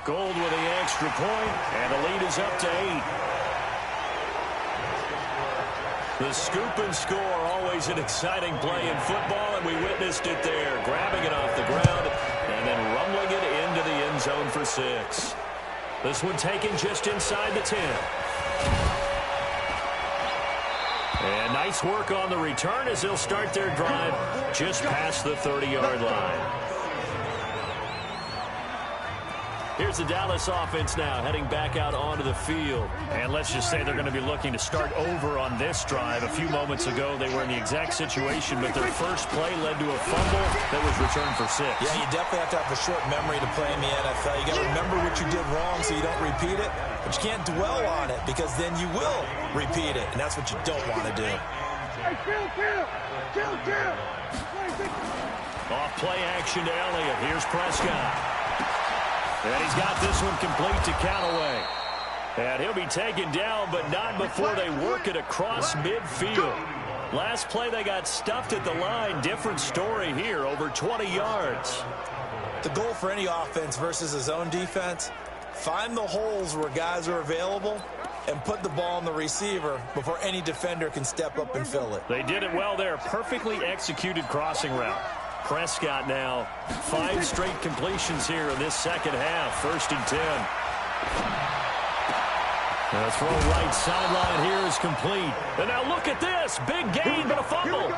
Gold with the extra point, and the lead is up to 8. The scoop and score, always an exciting play in football, and we witnessed it there. Grabbing it off the ground and then rumbling it into the end zone for 6. This one taken just inside the 10. And nice work on the return as they'll start their drive just past the 30-yard line. Here's the Dallas offense now heading back out onto the field. And let's just say they're going to be looking to start over on this drive. A few moments ago, they were in the exact situation, but their first play led to a fumble that was returned for 6. Yeah, you definitely have to have a short memory to play in the NFL. You got to remember what you did wrong so you don't repeat it, but you can't dwell on it because then you will repeat it, and that's what you don't want to do. Off play action to Elliott. Here's Prescott. And he's got this one complete to Callaway. And he'll be taken down, but not before they work it across midfield. Last play, they got stuffed at the line. Different story here, over 20 yards. The goal for any offense versus his own defense, find the holes where guys are available and put the ball on the receiver before any defender can step up and fill it. They did it well there. Perfectly executed crossing route. Prescott now 5 straight completions here in this second half. 1st and 10. The throw right sideline here is complete. And now look at this. Big gain, but a fumble.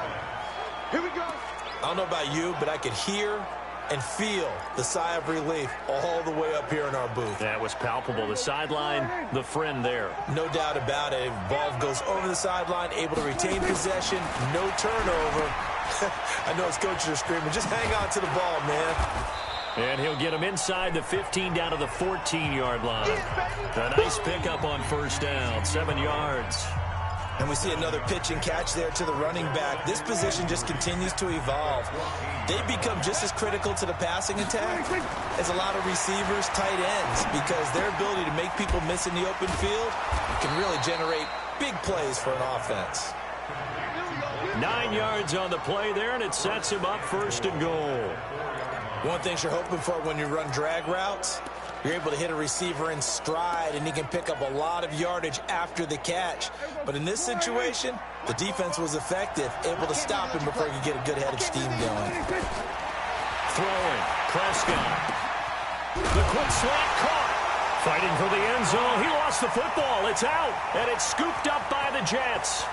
Here we go. I don't know about you, but I could hear and feel the sigh of relief all the way up here in our booth. That was palpable. The sideline, the friend there. No doubt about it. Ball goes over the sideline, able to retain possession, no turnover. I know his coaches are screaming, just hang on to the ball, man. And he'll get him inside the 15 down to the 14-yard line. A nice pickup on 1st down, 7 yards. And we see another pitch and catch there to the running back. This position just continues to evolve. They become just as critical to the passing attack as a lot of receivers, tight ends, because their ability to make people miss in the open field can really generate big plays for an offense. 9 yards on the play there, and it sets him up 1st and goal. One thing you're hoping for when you run drag routes, you're able to hit a receiver in stride, and he can pick up a lot of yardage after the catch. But in this situation, the defense was effective, able to stop him before he could get a good head of steam going. Throwing, Prescott. The quick slant caught. Fighting for the end zone. He lost the football. It's out, and it's scooped up by the Jets.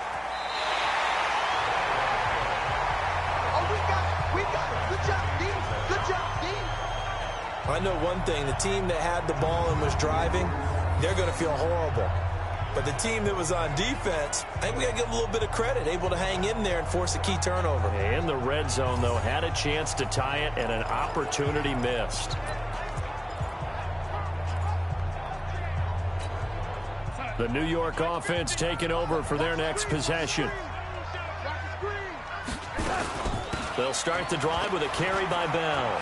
We got it. Good job, D. Good job, D. I know one thing. The team that had the ball and was driving, they're going to feel horrible. But the team that was on defense, I think we got to give them a little bit of credit, able to hang in there and force a key turnover. In the red zone, though, had a chance to tie it and an opportunity missed. The New York offense taking over for their next possession. They'll start the drive with a carry by Bell.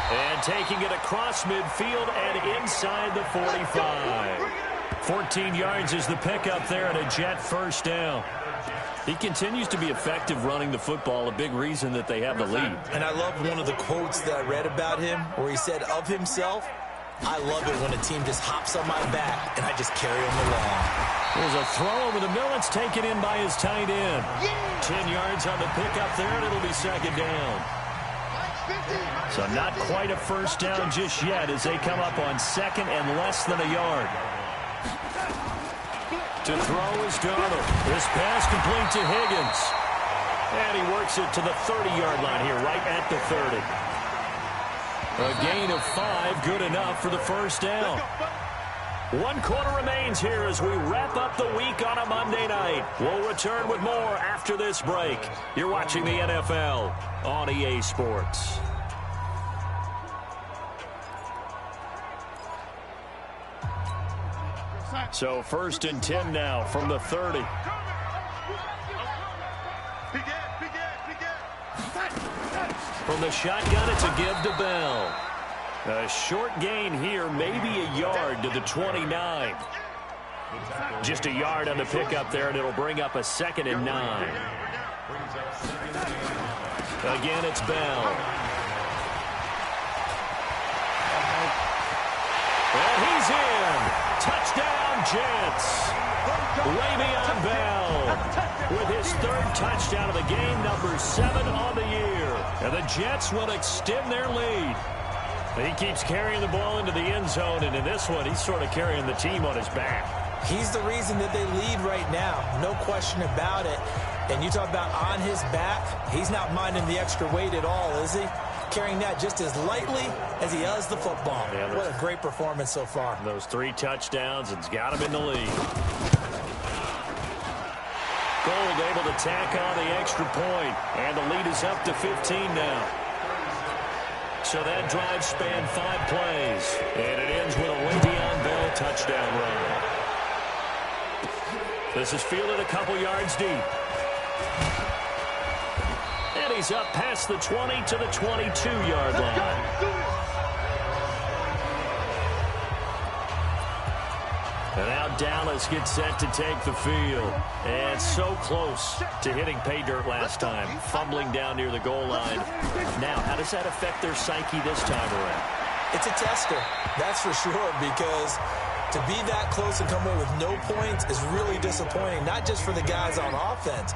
And taking it across midfield and inside the 45. 14 yards is the pickup there and a Jet first down. He continues to be effective running the football, a big reason that they have the lead. And I love one of the quotes that I read about him where he said of himself, I love it when a team just hops on my back and I just carry them along. There's a throw over the middle. It's taken in by his tight end. 10 yards on the pickup there, and it'll be second down. So not quite a first down just yet as they come up on second and less than a yard. To throw is Darnold. This pass complete to Higgins. And he works it to the 30-yard line here, right at the 30. A gain of 5, good enough for the first down. 1 quarter remains here as we wrap up the week on a Monday night. We'll return with more after this break. You're watching the NFL on EA Sports. So 1st and 10 now from the 30. From the shotgun, it's a give to Bell. A short gain here, maybe a yard to the 29. Just a yard on the pickup there, and it'll bring up a 2nd and 9. Again, it's Bell. And he's in. Touchdown, Jets. Le'Veon Bell with his 3rd touchdown of the game, number 7 on the year. And the Jets will extend their lead. He keeps carrying the ball into the end zone, and in this one, he's sort of carrying the team on his back. He's the reason that they lead right now, no question about it. And you talk about on his back, he's not minding the extra weight at all, is he? Carrying that just as lightly as he does the football. Yeah, what a great performance so far. Those 3 touchdowns, it's got him in the lead. Gold able to tack on the extra point, and the lead is up to 15 now. So that drive spanned 5 plays, and it ends with a Le'Veon Bell touchdown run. This is fielded a couple yards deep. And he's up past the 20 to the 22-yard line. And now Dallas gets set to take the field. And so close to hitting pay dirt last time. Fumbling down near the goal line. Now, how does that affect their psyche this time around? It's a tester, that's for sure, because to be that close and come away with no points is really disappointing, not just for the guys on offense,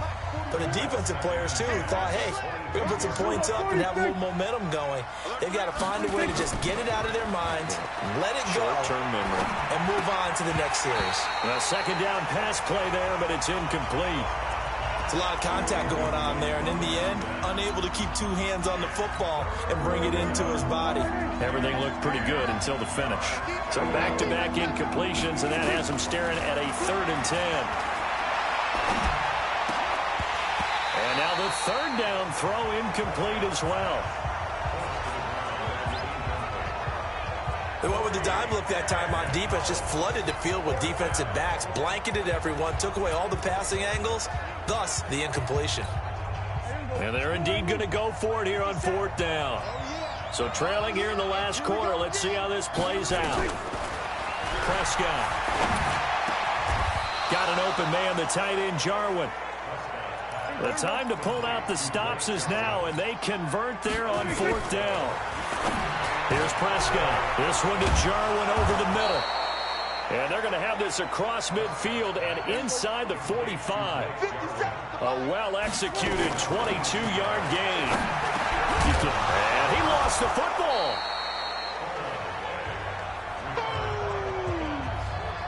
but the defensive players, too, who thought, hey, we're going to put some points up and have a little momentum going. They've got to find a way to just get it out of their minds, let it go, short-term memory, and move on to the next series. A 2nd down pass play there, but it's incomplete. It's a lot of contact going on there, and in the end, unable to keep 2 hands on the football and bring it into his body. Everything looked pretty good until the finish. So back-to-back incompletions, and that has him staring at a 3rd and 10. And now the 3rd down throw incomplete as well. They went with the dime look that time on defense, just flooded the field with defensive backs, blanketed everyone, took away all the passing angles, thus the incompletion. And they're indeed going to go for it here on 4th down. So trailing here in the last quarter, let's see how this plays out. Prescott. Got an open man, the tight end, Jarwin. The time to pull out the stops is now, and they convert there on 4th down. Here's Prescott. This one to Jarwin over the middle. And they're going to have this across midfield and inside the 45. A well-executed 22-yard gain. And he lost the football.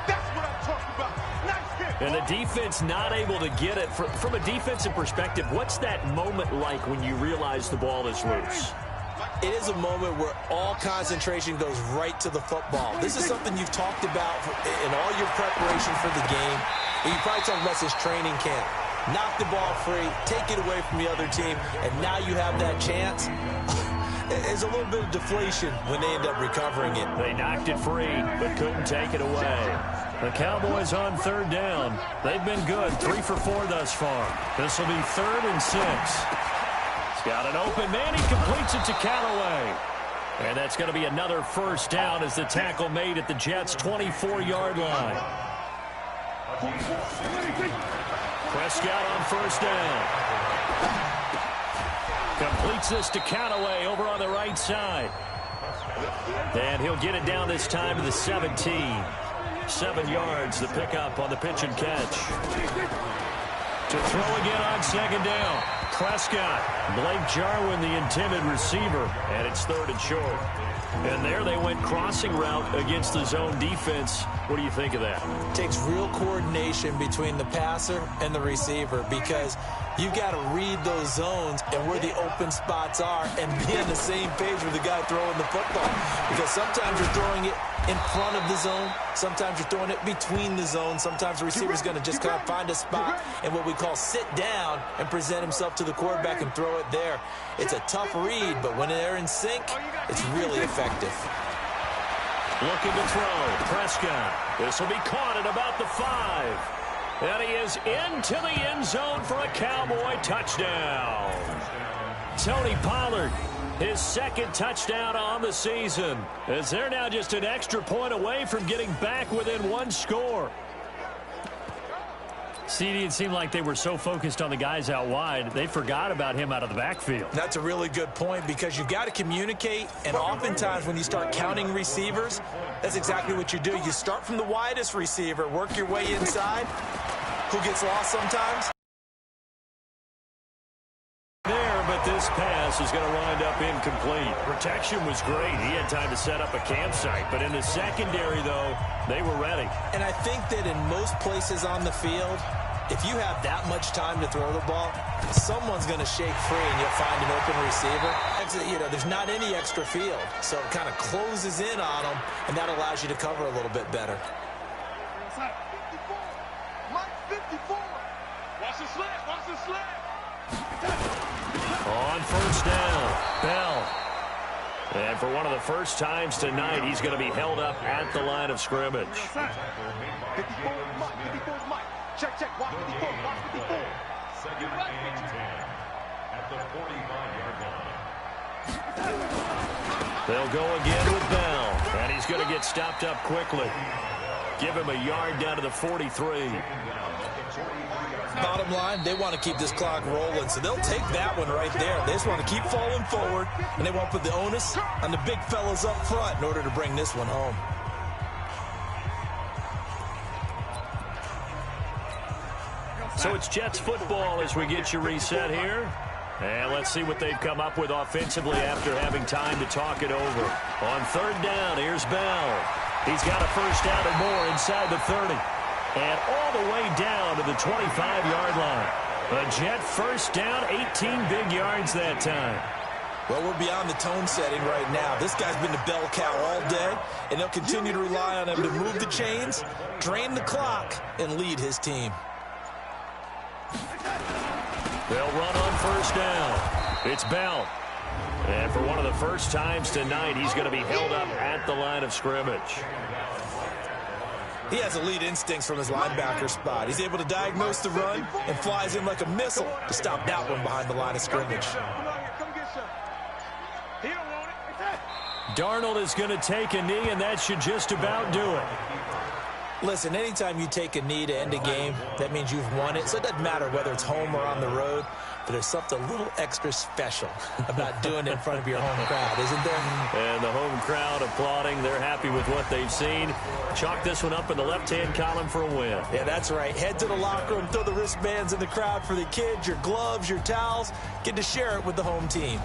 That's what I'm talking about. Nice hit. And the defense not able to get it. From a defensive perspective, what's that moment like when you realize the ball is loose? it is a moment where all concentration goes right to the football. This is something you've talked about in all your preparation for the game. You probably talked about since training camp. Knock the ball free, take it away from the other team, and now you have that chance. There's a little bit of deflation when they end up recovering it. They knocked it free, but couldn't take it away. The Cowboys on third down. They've been good, 3 for 4 thus far. This will be 3rd and 6. He's got an open man. He completes it to Callaway. And that's going to be another first down as the tackle made at the Jets' 24-yard line. Prescott on first down. Completes this to Callaway over on the right side. And he'll get it down this time to the 17. 7 yards, the pickup on the pitch and catch. To throw again on second down. Prescott. Blake Jarwin, the intended receiver. And it's 3rd and short. And there they went crossing route against the zone defense. What do you think of that? It takes real coordination between the passer and the receiver because you've got to read those zones and where the open spots are and be on the same page with the guy throwing the football. Because sometimes you're throwing it in front of the zone. Sometimes you're throwing it between the zones. Sometimes the receiver's going to just kind of find a spot and what we call sit down and present himself to the quarterback and throw it there. It's a tough read, but when they're in sync, it's really effective. Looking to throw. Prescott. This will be caught at about the 5. And he is into the end zone for a Cowboy touchdown. Tony Pollard, his 2nd touchdown on the season, as they're now just an extra point away from getting back within 1 score. CD, it seemed like they were so focused on the guys out wide, they forgot about him out of the backfield. That's a really good point because you've got to communicate, and oftentimes when you start counting receivers, that's exactly what you do. You start from the widest receiver, work your way inside. Who gets lost sometimes? There, but this pass is going to wind up incomplete. Protection was great. He had time to set up a campsite, but in the secondary, though, they were ready. And I think that in most places on the field, if you have that much time to throw the ball, someone's going to shake free and you'll find an open receiver. You know, there's not any extra field, so it kind of closes in on them, and that allows you to cover a little bit better. 54. Watch the slant. Watch the slant. On first down, Bell. And for one of the first times tonight, he's going to be held up at the line of scrimmage. 54 is Mike. 54 is Mike. Check, check. Watch 54. Watch 54. 2nd and 10 at the 45-yard line. They'll go again with Bell. And he's going to get stopped up quickly. Give him a yard down to the 43. Bottom line, they want to keep this clock rolling, so they'll take that one right there. They just want to keep falling forward, and they want to put the onus on the big fellas up front in order to bring this one home. So it's Jets football as we get you reset here. And let's see what they've come up with offensively after having time to talk it over. On third down, here's Bell. He's got a first down and more inside the 30. And all the way down to the 25-yard line. A Jet first down, 18 big yards that time. Well, we're beyond the tone setting right now. This guy's been the bell cow all day, and they'll continue to rely on him to move the chains, drain the clock, and lead his team. They'll run on first down. It's Bell. And for one of the first times tonight, he's going to be held up at the line of scrimmage. He has elite instincts from his linebacker spot. He's able to diagnose the run and flies in like a missile to stop that one behind the line of scrimmage. Darnold is going to take a knee, and that should just about do it. Listen, anytime you take a knee to end a game, that means you've won it. So it doesn't matter whether it's home or on the road, but there's something a little extra special about doing it in front of your home crowd, isn't there? And the home crowd applauding. They're happy with what they've seen. Chalk this one up in the left-hand column for a win. Yeah, that's right. Head to the locker room, throw the wristbands in the crowd for the kids, your gloves, your towels. Get to share it with the home team.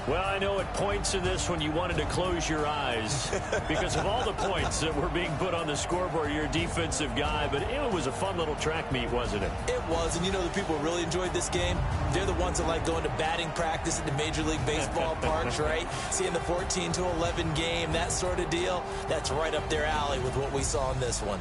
Well, I know at points in this when you wanted to close your eyes because of all the points that were being put on the scoreboard. You're a defensive guy, but it was a fun little track meet, wasn't it? It was, and you know the people who really enjoyed this game? They're the ones that like going to batting practice at the Major League Baseball parks, right? Seeing the 14-11 game, that sort of deal. That's right up their alley with what we saw in this one.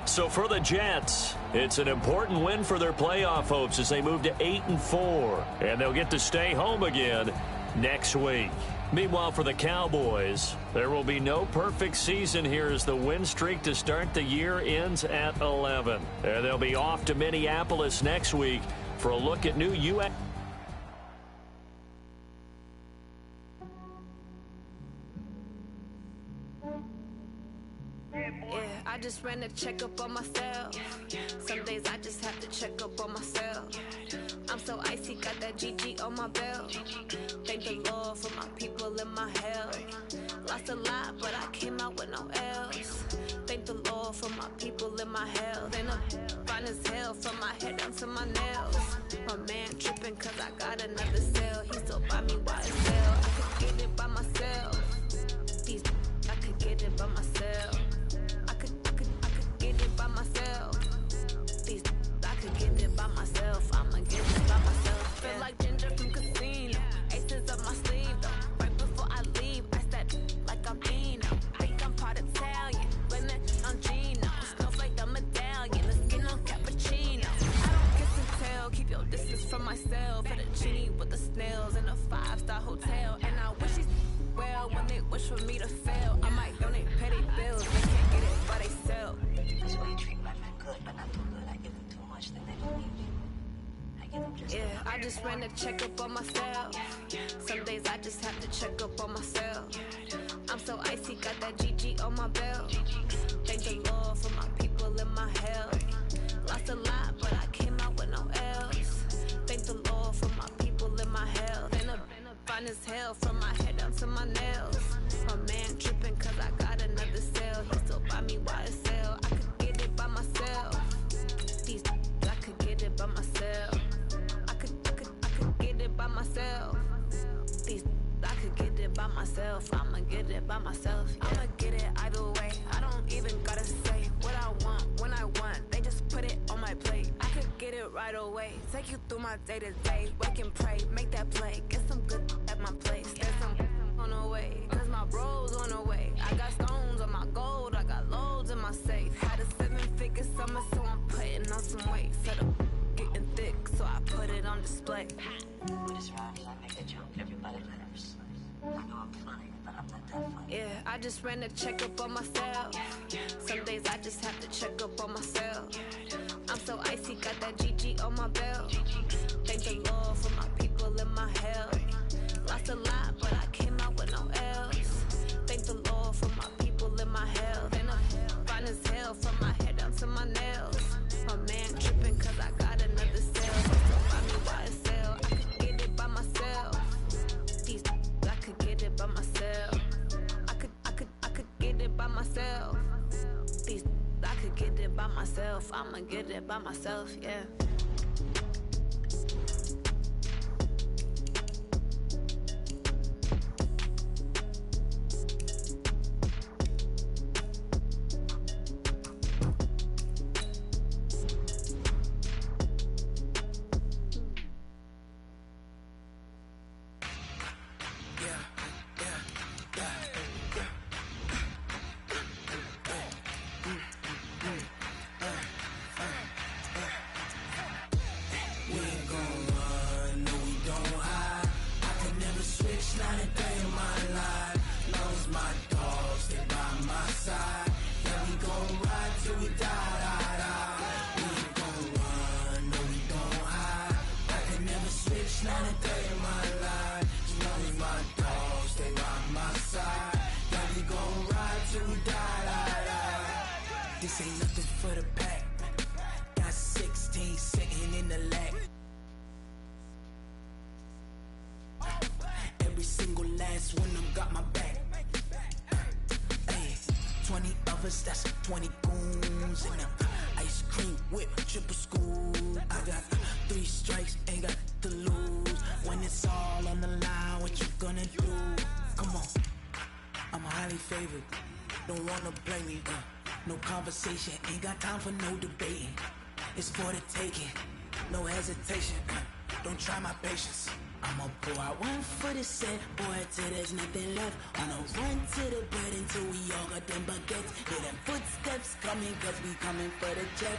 So for the Jets, it's an important win for their playoff hopes as they move to 8-4, and they'll get to stay home again next week. Meanwhile, for the Cowboys, there will be no perfect season here as the win streak to start the year ends at 11. And they'll be off to Minneapolis next week for a look at new U.S. I just ran a checkup on myself. Some days I just have to check up on myself. I'm so icy, got that GG on my belt. Thank the Lord for my people in my health. Lost a lot, but I came out with no L's. Thank the Lord for my people in my health. And I'm fine as hell from my head down to my nails. My man tripping cause I got another cell. He still buy me YSL. I could get it by myself. These I could get it by myself. Get it by myself. These I could get it by myself. I'ma get it by myself. Feel like Ginger from Casino. Aces up my sleeve though. Right before I leave, I step like I'm Dino. Think I'm part Italian. Blame that on Gino. Snowflake the medallion. The skin on cappuccino. I don't kiss and tell. Keep your distance from myself. Fettuccine with the snails in a 5-star hotel. And I wish these well when they wish for me to fail. I might donate petty bills. They can't get it by they sell. That's why you treat my friend good, but not too good. I give them too much, then they don't need me. I give them just I just ran a checkup on myself. Some days I just have to check up on myself. I'm so icy, got that GG on my belt. Thank the Lord for my people in my health. Lost a lot, but I came out with no L's. Thank the Lord for my people in my health. And I'm fine as hell from my head down to my nails. My man tripping cause I got another cell. He still buy me YSL. I could get it by myself. These I could get it by myself. I could get it by myself. These I could get it by myself. I'ma get it by myself. Yeah. I'ma get it either way. I don't even gotta say what I want when I want. They just put it on my plate. I could get it right away. Take you through my day to day. Wake and pray, make that play. Get some good at my place. There's some on the way, cause my bros on the way. I got stones on my gold, I got loads in my safe. Had a 7-figure summer, so I'm putting on some weight. Set up getting thick, so I put it on display. With his rhymes, I make a jump, everybody laughs. I know I'm funny, but I'm not that funny. Yeah, I just ran a checkup on myself. Some days I just have to check up on myself. I'm so icy, got that GG on my belt. Thank the Lord for my people in my health. Lost a lot, but I came out with no L's. Thank the Lord for my people in my health. And I'm fine as hell from my head down to my nails. My man tripping cause I got another cell. So find me YSL. I could get it by myself. These I could get it by myself. I could get it by myself. These I could get it by myself. I'ma get it by myself, yeah. This ain't nothing for the pack. Got 16 sitting in the lap. Every single last one of them got my back. Hey, 20 of us, that's 20 goons in them. Ice cream whip, triple scoop. I got 3 strikes, ain't got to lose. When it's all on the line, what you gonna do? Come on, I'm highly favored. Don't wanna blame me, no conversation, ain't got time for no debating. It's for the taking, no hesitation, don't try my patience. I'ma pour out one for the set, boy, till there's nothing left. On a run to the bread until we all got them baguettes. Hear them footsteps coming, cause we coming for the jet.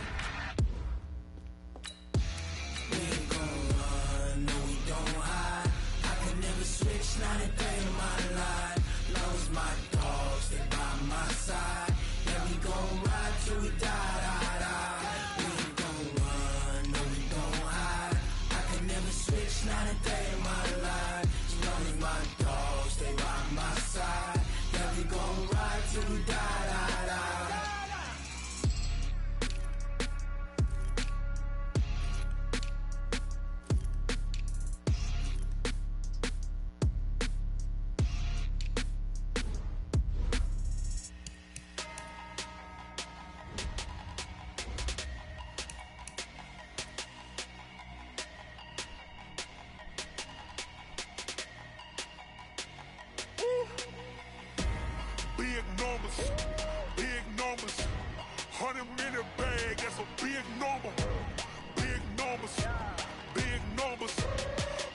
We ain't gon' run, no we don't hide. I can never switch, not a day in my life. Long as my dogs stay by my side. Yeah, we gon' ride till we die, die, die. We ain't gon' run, no we don't hide. I can never switch, not a day in my life. As long as my dogs stay by my side. Yeah, we gon' ride till we die, die, die. Big numbers, big numbers. 100-minute bag, that's a big number. Big numbers, big numbers.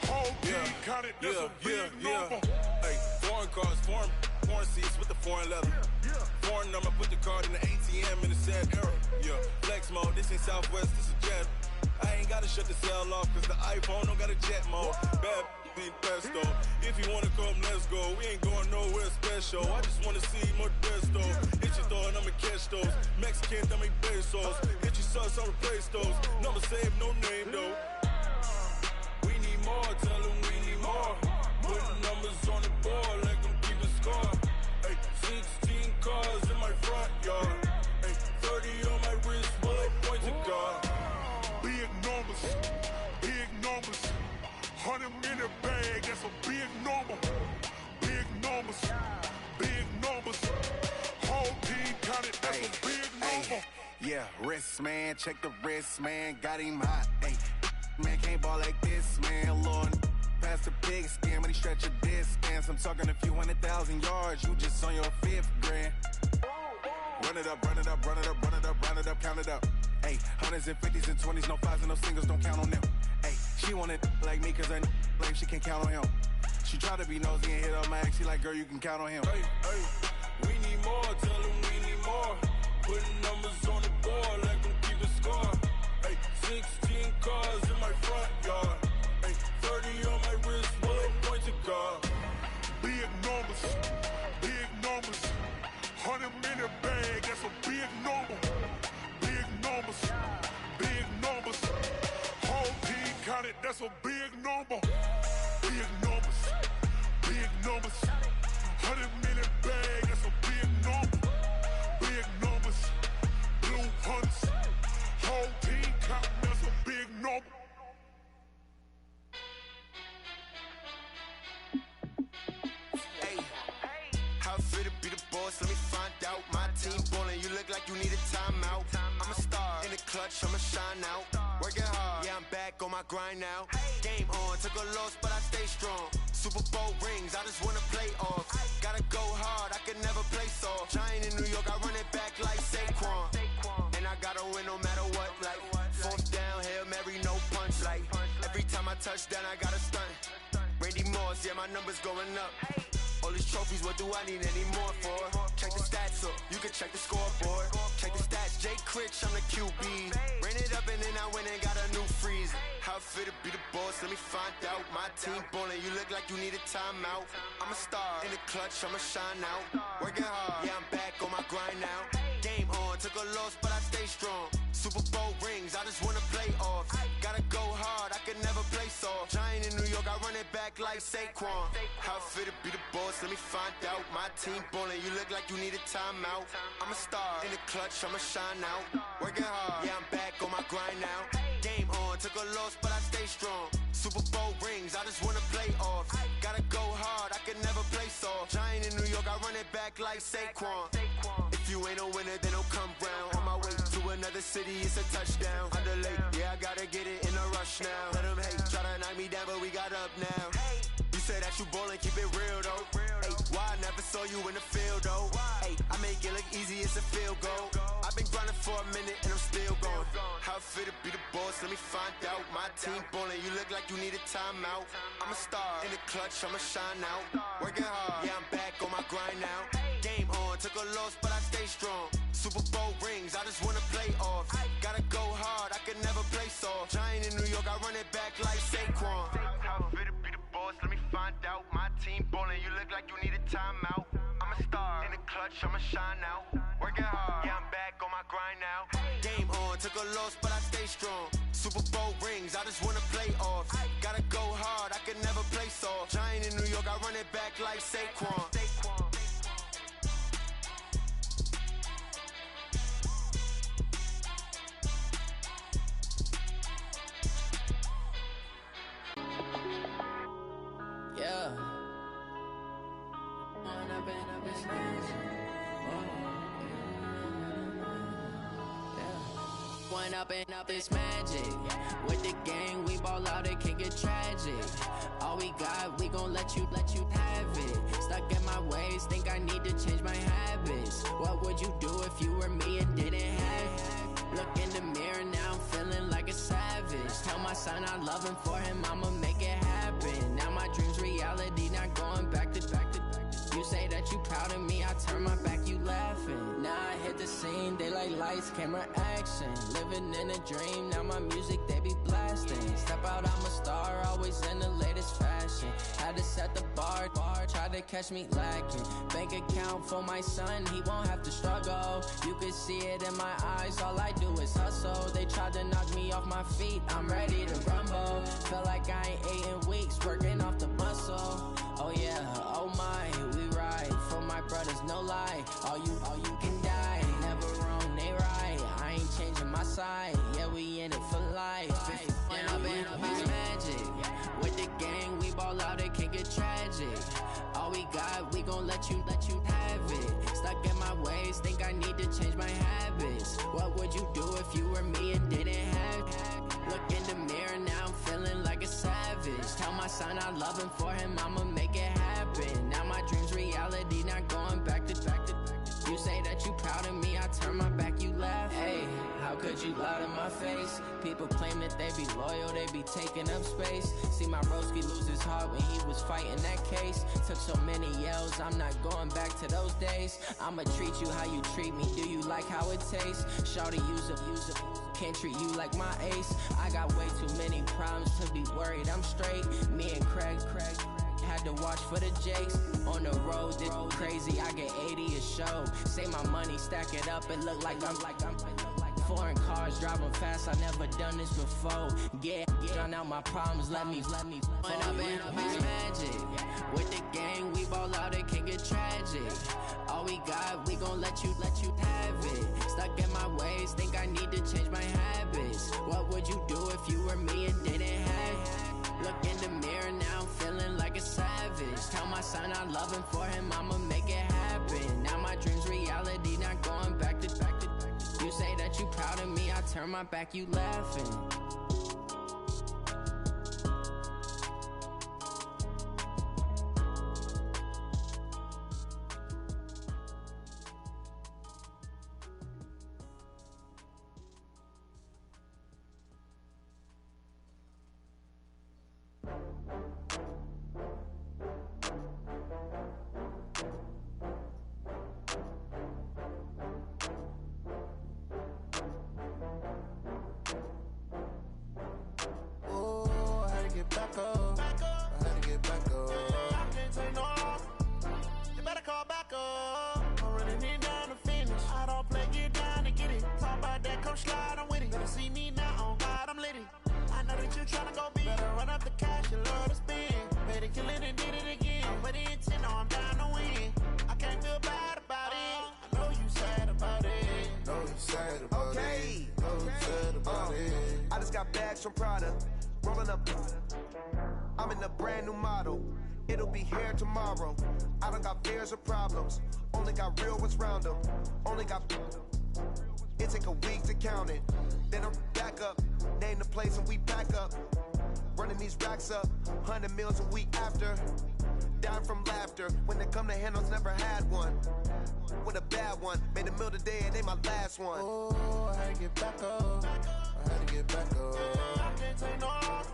Whole team counted, that's a big number. Hey, foreign cars, foreign seats with the foreign leather. Foreign number, put the card in the ATM in the sad era. Yeah, flex mode, this ain't Southwest, this is Jet. I ain't gotta shut the cell off, cause the iPhone don't got a jet mode. Bad be pesto. If you wanna come, let's go. We ain't going nowhere special. I just wanna see Modesto. Hit your thought, I'ma catch those. Mexican, I make pesos. Hit your sus, I'll replace those. Number saved, no name though. We need more, tell them we need more. Putting numbers on the board like I'm keeping score. Hey, 16 cars in my front yard. Hey, 30 on my wrist, bullet point to God. Big numbers, big numbers. 100-minute bag, that's a big number. Big numbers, big numbers. Whole team counted, that's a big number. Yeah, wrist man, check the wrist man, got him hot. Ay, man can't ball like this, man. Lord, past the pig skin, when he stretch a distance. I'm talking a few 100,000 yards, you just on your 5th grand. Run it up, run it up, run it up, run it up, run it up, count it up. Ay, 100s and 50s and 20s, no 5s and no singles, don't count on them. Ay, she want it like me, cause her lame, she can't count on him. She try to be nosy and hit up my ex, she like, girl, you can count on him. Hey, hey, we need more, tell them we need more. Putting numbers on the board like I'm keeping score. Hey, 16 cars in my front yard. Hey, 30 on my wrist, bullet point to God. Big numbers, big numbers. 100-minute bag, that's a big number. Big numbers, big numbers. Whole team counted, that's a big number. Big numbers, big numbers. 100-minute bag, that's a big number. Big numbers, blue hunts. Whole team counting, that's a big number. How fit to be the boss? Let me find out. My team ballin', you look like you need a timeout. I'm a star in the clutch, I'ma shine out. Working hard, yeah, I'm back on my grind now. Game on, took a loss, but I stay strong. Super Bowl rings, I just wanna play off. Gotta go hard, I can never play soft. Giant in New York, I run it back like Saquon. And I gotta win no matter what, like 4th down, Hail Mary, no punch. Like every time I touch down, I gotta stunt. Randy Moss, yeah, my numbers going up. All these trophies, what do I need any more for? Check the stats up, you can check the scoreboard. Check the stats, Jay Critch, I'm the QB. Ran it up and then I went and got a new freeze. How fit to be the boss, let me find out. My team ballin', you look like you need a timeout. I'm a star in the clutch, I'ma shine out. Working hard, yeah, I'm back on my grind now. Game on, took a loss, but I stay strong. Super Bowl rings, I just wanna play off. Gotta go hard, I can never play soft. Giant in New York, I run it back like Saquon. How fit to be the boss, let me find out. My team ballin', you look like you need a timeout. I'm a star in the clutch, I'ma shine out. Working hard, yeah, I'm back on my grind now. Game on, took a loss, but I stay strong. Super Bowl rings, I just wanna play off. Gotta go hard, I can never play soft. Giant in New York, I run it back like Saquon. If you ain't a winner, then don't come round. On my way to another city, it's a touchdown. Underlay, yeah, I gotta get it in a rush now. Let them hate, try to knock me down, but we got up now. You say that you ballin', keep it real though. Hey, why I never saw you in the field though? Hey, I make it look easy, it's a field goal. I've been grinding for a minute and I'm still going. How it feel to be the boss, let me find out. My team ballin', you look like you need a timeout. I'm a star in the clutch, I'ma shine out. Working hard, yeah, I'm back on my grind now. Game on, took a loss, but I stay strong. Super Bowl rings, I just wanna play off. Gotta go hard, I can never play soft. Giant in New York, I run it back like Saquon. How it feel to be the boss, let me find out. My team ballin', you look like you need a timeout. I'm a star in the clutch, I'ma shine out. Working hard, yeah, I'm back on my grind now. Game on, took a loss, but I stay strong. Super Bowl rings, I just wanna play off. Gotta go hard, I can never play soft. Giant in New York, I run it back like Saquon. Yeah. One up and up is magic. With the gang, we ball out, it can get tragic. All we got, we gon' let you have it. Stuck in my ways, think I need to change my habits. What would you do if you were me and didn't have it? Look in the mirror, now I'm feeling like a savage. Tell my son I love him, for him I'ma make it happen. Now my dream's reality, not going back to. You say that you proud of me, I turn my back, you laughing. Now I hit the scene, they like lights, camera, action. Living in a dream, now my music, they be blasting. Step out, I'm a star, always in the latest fashion. Had to set the bar, try to catch me lacking. Bank account for my son, he won't have to struggle. You can see it in my eyes, all I do is hustle. They tried to knock me off my feet, I'm ready to rumble. Feel like I ain't ate in weeks, working off the muscle. Oh yeah, oh my, we ride for my brothers, no lie. All you can die, never wrong, they right. I ain't changing my side, yeah, we in it for life. When I've been it's magic. With the gang, we ball out, it can get tragic. All we got, we gon' let you have it. Stuck in my ways, think I need to change my habits. What would you do if you were me and didn't have it? Look in the mirror, now I'm feeling like a savage. Tell my son I love him, for him I'ma make it happen. Now my dream's reality, not going back to. You say that you proud of me, I turn my back, you laugh. Hey, how could you lie to my face? People claim that they be loyal, they be taking up space. See my broski lose his heart when he was fighting that case. Took so many yells, I'm not going back to those days. I'ma treat you how you treat me, do you like how it tastes? Shawty, use up, can't treat you like my ace. I got way too many problems to be worried, I'm straight. Me and Craig had to watch for the Jakes. On the road, this crazy, I get 80 a show. Say my money, stack it up, it look like I'm foreign cars, driving fast, I never done this before. Get drown out my problems, let me When I've been it's magic. With the gang, we ball out, it can get tragic. All we got, we gon' let you have it. Stuck in my ways, think I need to change my habits. What would you do if you were me and didn't have it? Look in the mirror, now I'm feeling like a savage. Tell my son I love him, for him I'ma make it happen. Now my dream's reality, not going back to. You say that you proud of me, I turn my back, you laughing. From Prada, rolling up. I'm in a brand new model. It'll be here tomorrow. I don't got fears or problems. Only got real ones round them. Only got. It take a week to count it. Then I'm back up. Name the place and we pack up. Running these racks up. 100 meals a week after. Dying from laughter. When it come to handles, never had one. With a bad one. Made a meal today and they my last one. Oh, I had to get back up. I had to get back up. I can't take no loss.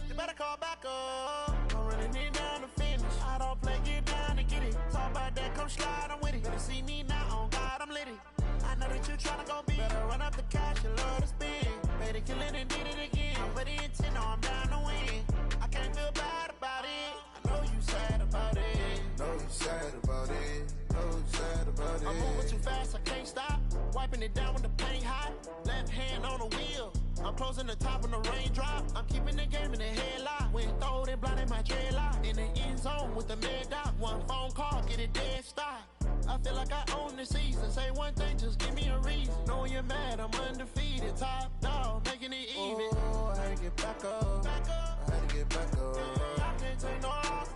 You better call back up. I'm running it down to finish. I don't play, get down to get it. Talk about that, come slide, I'm with it. Better see me now, on God, I'm litty. I know that you tryna go big. Better run up the cash, you love to spend. Better kill it and did it again. I'm ready and 10, I'm down to win. I can't feel bad about it. I know you sad about it. Know you sad about it. Know you sad about it. I'm moving too fast, I can't stop. Wiping it down with the paint hot. Left hand on the wheel. I'm closing the top on the raindrop. I'm keeping the game in the headlock. When throwed and blinded my dreadlock. In the end zone with the mad dot. One phone call, get it dead stop. I feel like I own the season. Say one thing, just give me a reason. Knowing you're mad, I'm undefeated. Top dog, making it even. Oh, I had to get back up. I had to get back up. I can't take no loss.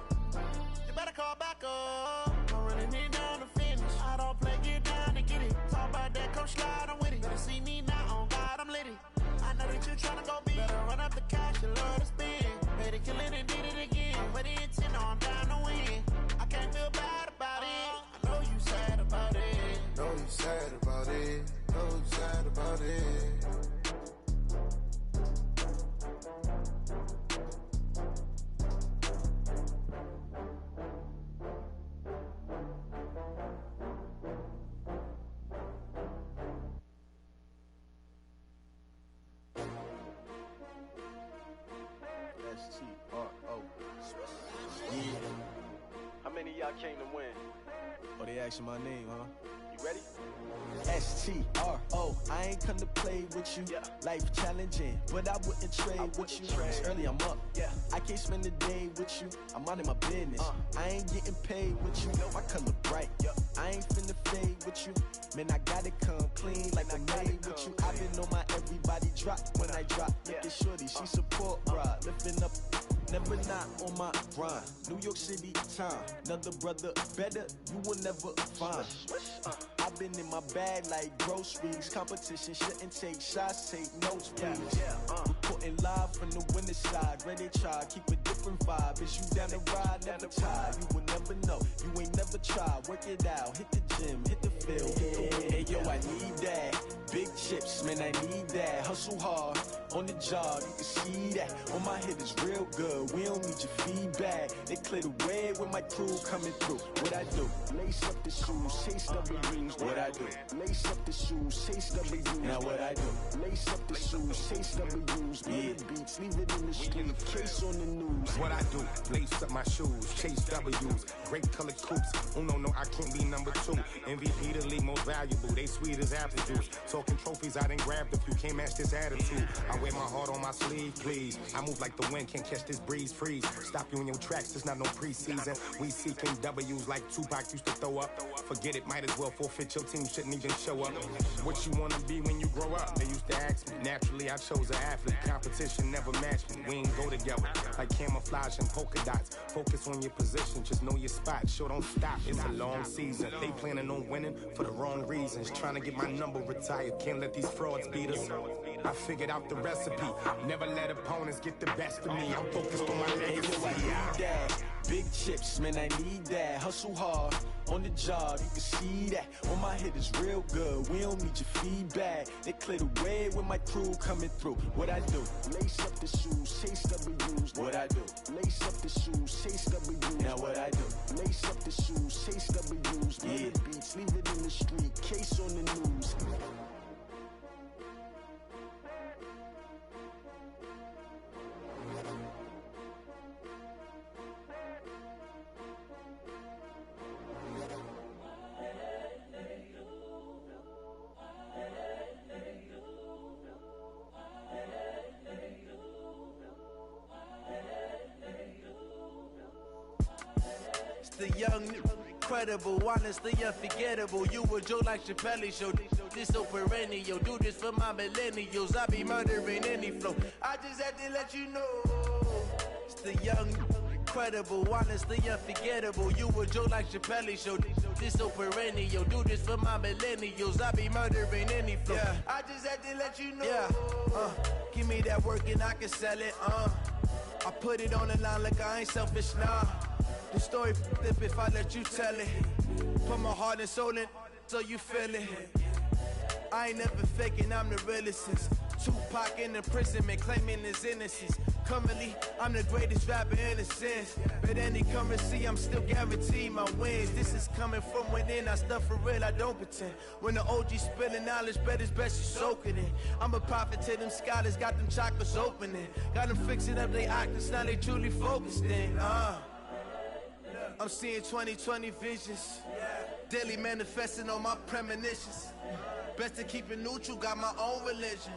You better call back up. I'm running it down to finish. I don't play, get down to get it. Talk about that, come slide, I'm with it. Better see me now, on God, I'm litty. I know that you tryna go big. Better run up the cash, you love to spend. Better kill it and did it again. I'm ready and 10, I'm down to win. I can't feel bad about it. I know you sad about it. Know you sad about it. Know you sad about it. S-T-R-O. Yeah. How many of y'all came to win? Oh, they asking my name, huh? You ready? S-T-R-O. I ain't come to play with you. Yeah. Life challenging, but I wouldn't trade with you. It's early, I'm up. Yeah. I can't spend the day with you. I'm minding my business. I ain't getting paid with you. My color bright. I ain't finna fade with you. Man, I gotta come clean like I'm made with you. I've been on my everybody drop when I drop. Look at shorty, she support ride. Lifting up, never not on my grind. New York City time. Another brother better, you will never find. I've been in my bag like groceries. Competition shouldn't take shots, take notes, please. Reporting live from the winter side. Ready to try, keep a different vibe. Is you down the ride, never tired. You will never know, you ain't never tried. Work it out, hit the gym, hit the field. Hey yo, I need that. Big chips, man, I need that. Hustle hard, on the job, you can see that. On my head is real good, we don't need your feedback. They clear the way with my crew coming through. What I do? Lace up the shoes, chase W's. What I do? Lace up the shoes, chase W's. Now what I do? Lace up the shoes, chase W's. Yeah. Beats, leave it in the street, case on the news. What I do? Lace up my shoes, chase W's. Great color coops. Oh no, I can't be number 2. MVP the league most valuable. They sweet as apple juice. Talking trophies, I didn't grab the few. Can't match this attitude. I wear my heart on my sleeve, please. I move like the wind, can't catch this breeze, freeze. Stop you in your tracks, there's not no preseason. We seeking W's like Tupac used to throw up. Forget it, might as well forfeit. Your team shouldn't even show up. What you wanna be when you grow up? They used to ask me. Naturally, I chose an athlete. Competition never matched me. We ain't go together like camouflage and polka dots. Focus on your position, just know your spot. Sure, don't stop. It's a long season. They planning on winning for the wrong reasons. Trying to get my number retired. Can't let these frauds beat us. I figured out the recipe. Never let opponents get the best of me. I'm focused on my legacy. I need that. Big chips, man, I need that. Hustle hard, on the job, you can see that. On my head is real good, we don't need your feedback. They clear the way with my crew coming through. What I do? Lace up the shoes, chase W's. What I do? Lace up the shoes, chase W's. Now what I do? Lace up the shoes, chase W's. Yeah. Beats, leave it in the street, case on the news. The young, incredible, honestly unforgettable. You a joke like Chappelle Show. This so perennial. Do this for my millennials. I be murdering any flow. I just had to let you know. It's the young, incredible, honestly unforgettable. You a joke like Chappelle show. This so perennial. Do this for my millennials. I be murdering any flow. Yeah. I just had to let you know. Yeah. Give me that work and I can sell it. I put it on the line like I ain't selfish, nah. The story flip if I let you tell it. Put my heart and soul in so you feel it. I ain't never faking, I'm the realest since Tupac in imprisonment, claiming his innocence. Currently, I'm the greatest rapper in a sense. But any currency, I'm still guaranteed my wins. This is coming from within, I stuff for real, I don't pretend. When the OG spilling knowledge, bet it's best you soak it in. I'm a prophet to them scholars, got them chakras opening. Got them fixing up their octaves, now they truly focused in. I'm seeing 2020 visions. Daily manifesting on my premonitions. Best to keep it neutral, got my own religion.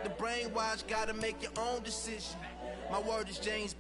The brainwash, gotta make your own decision. My word is James.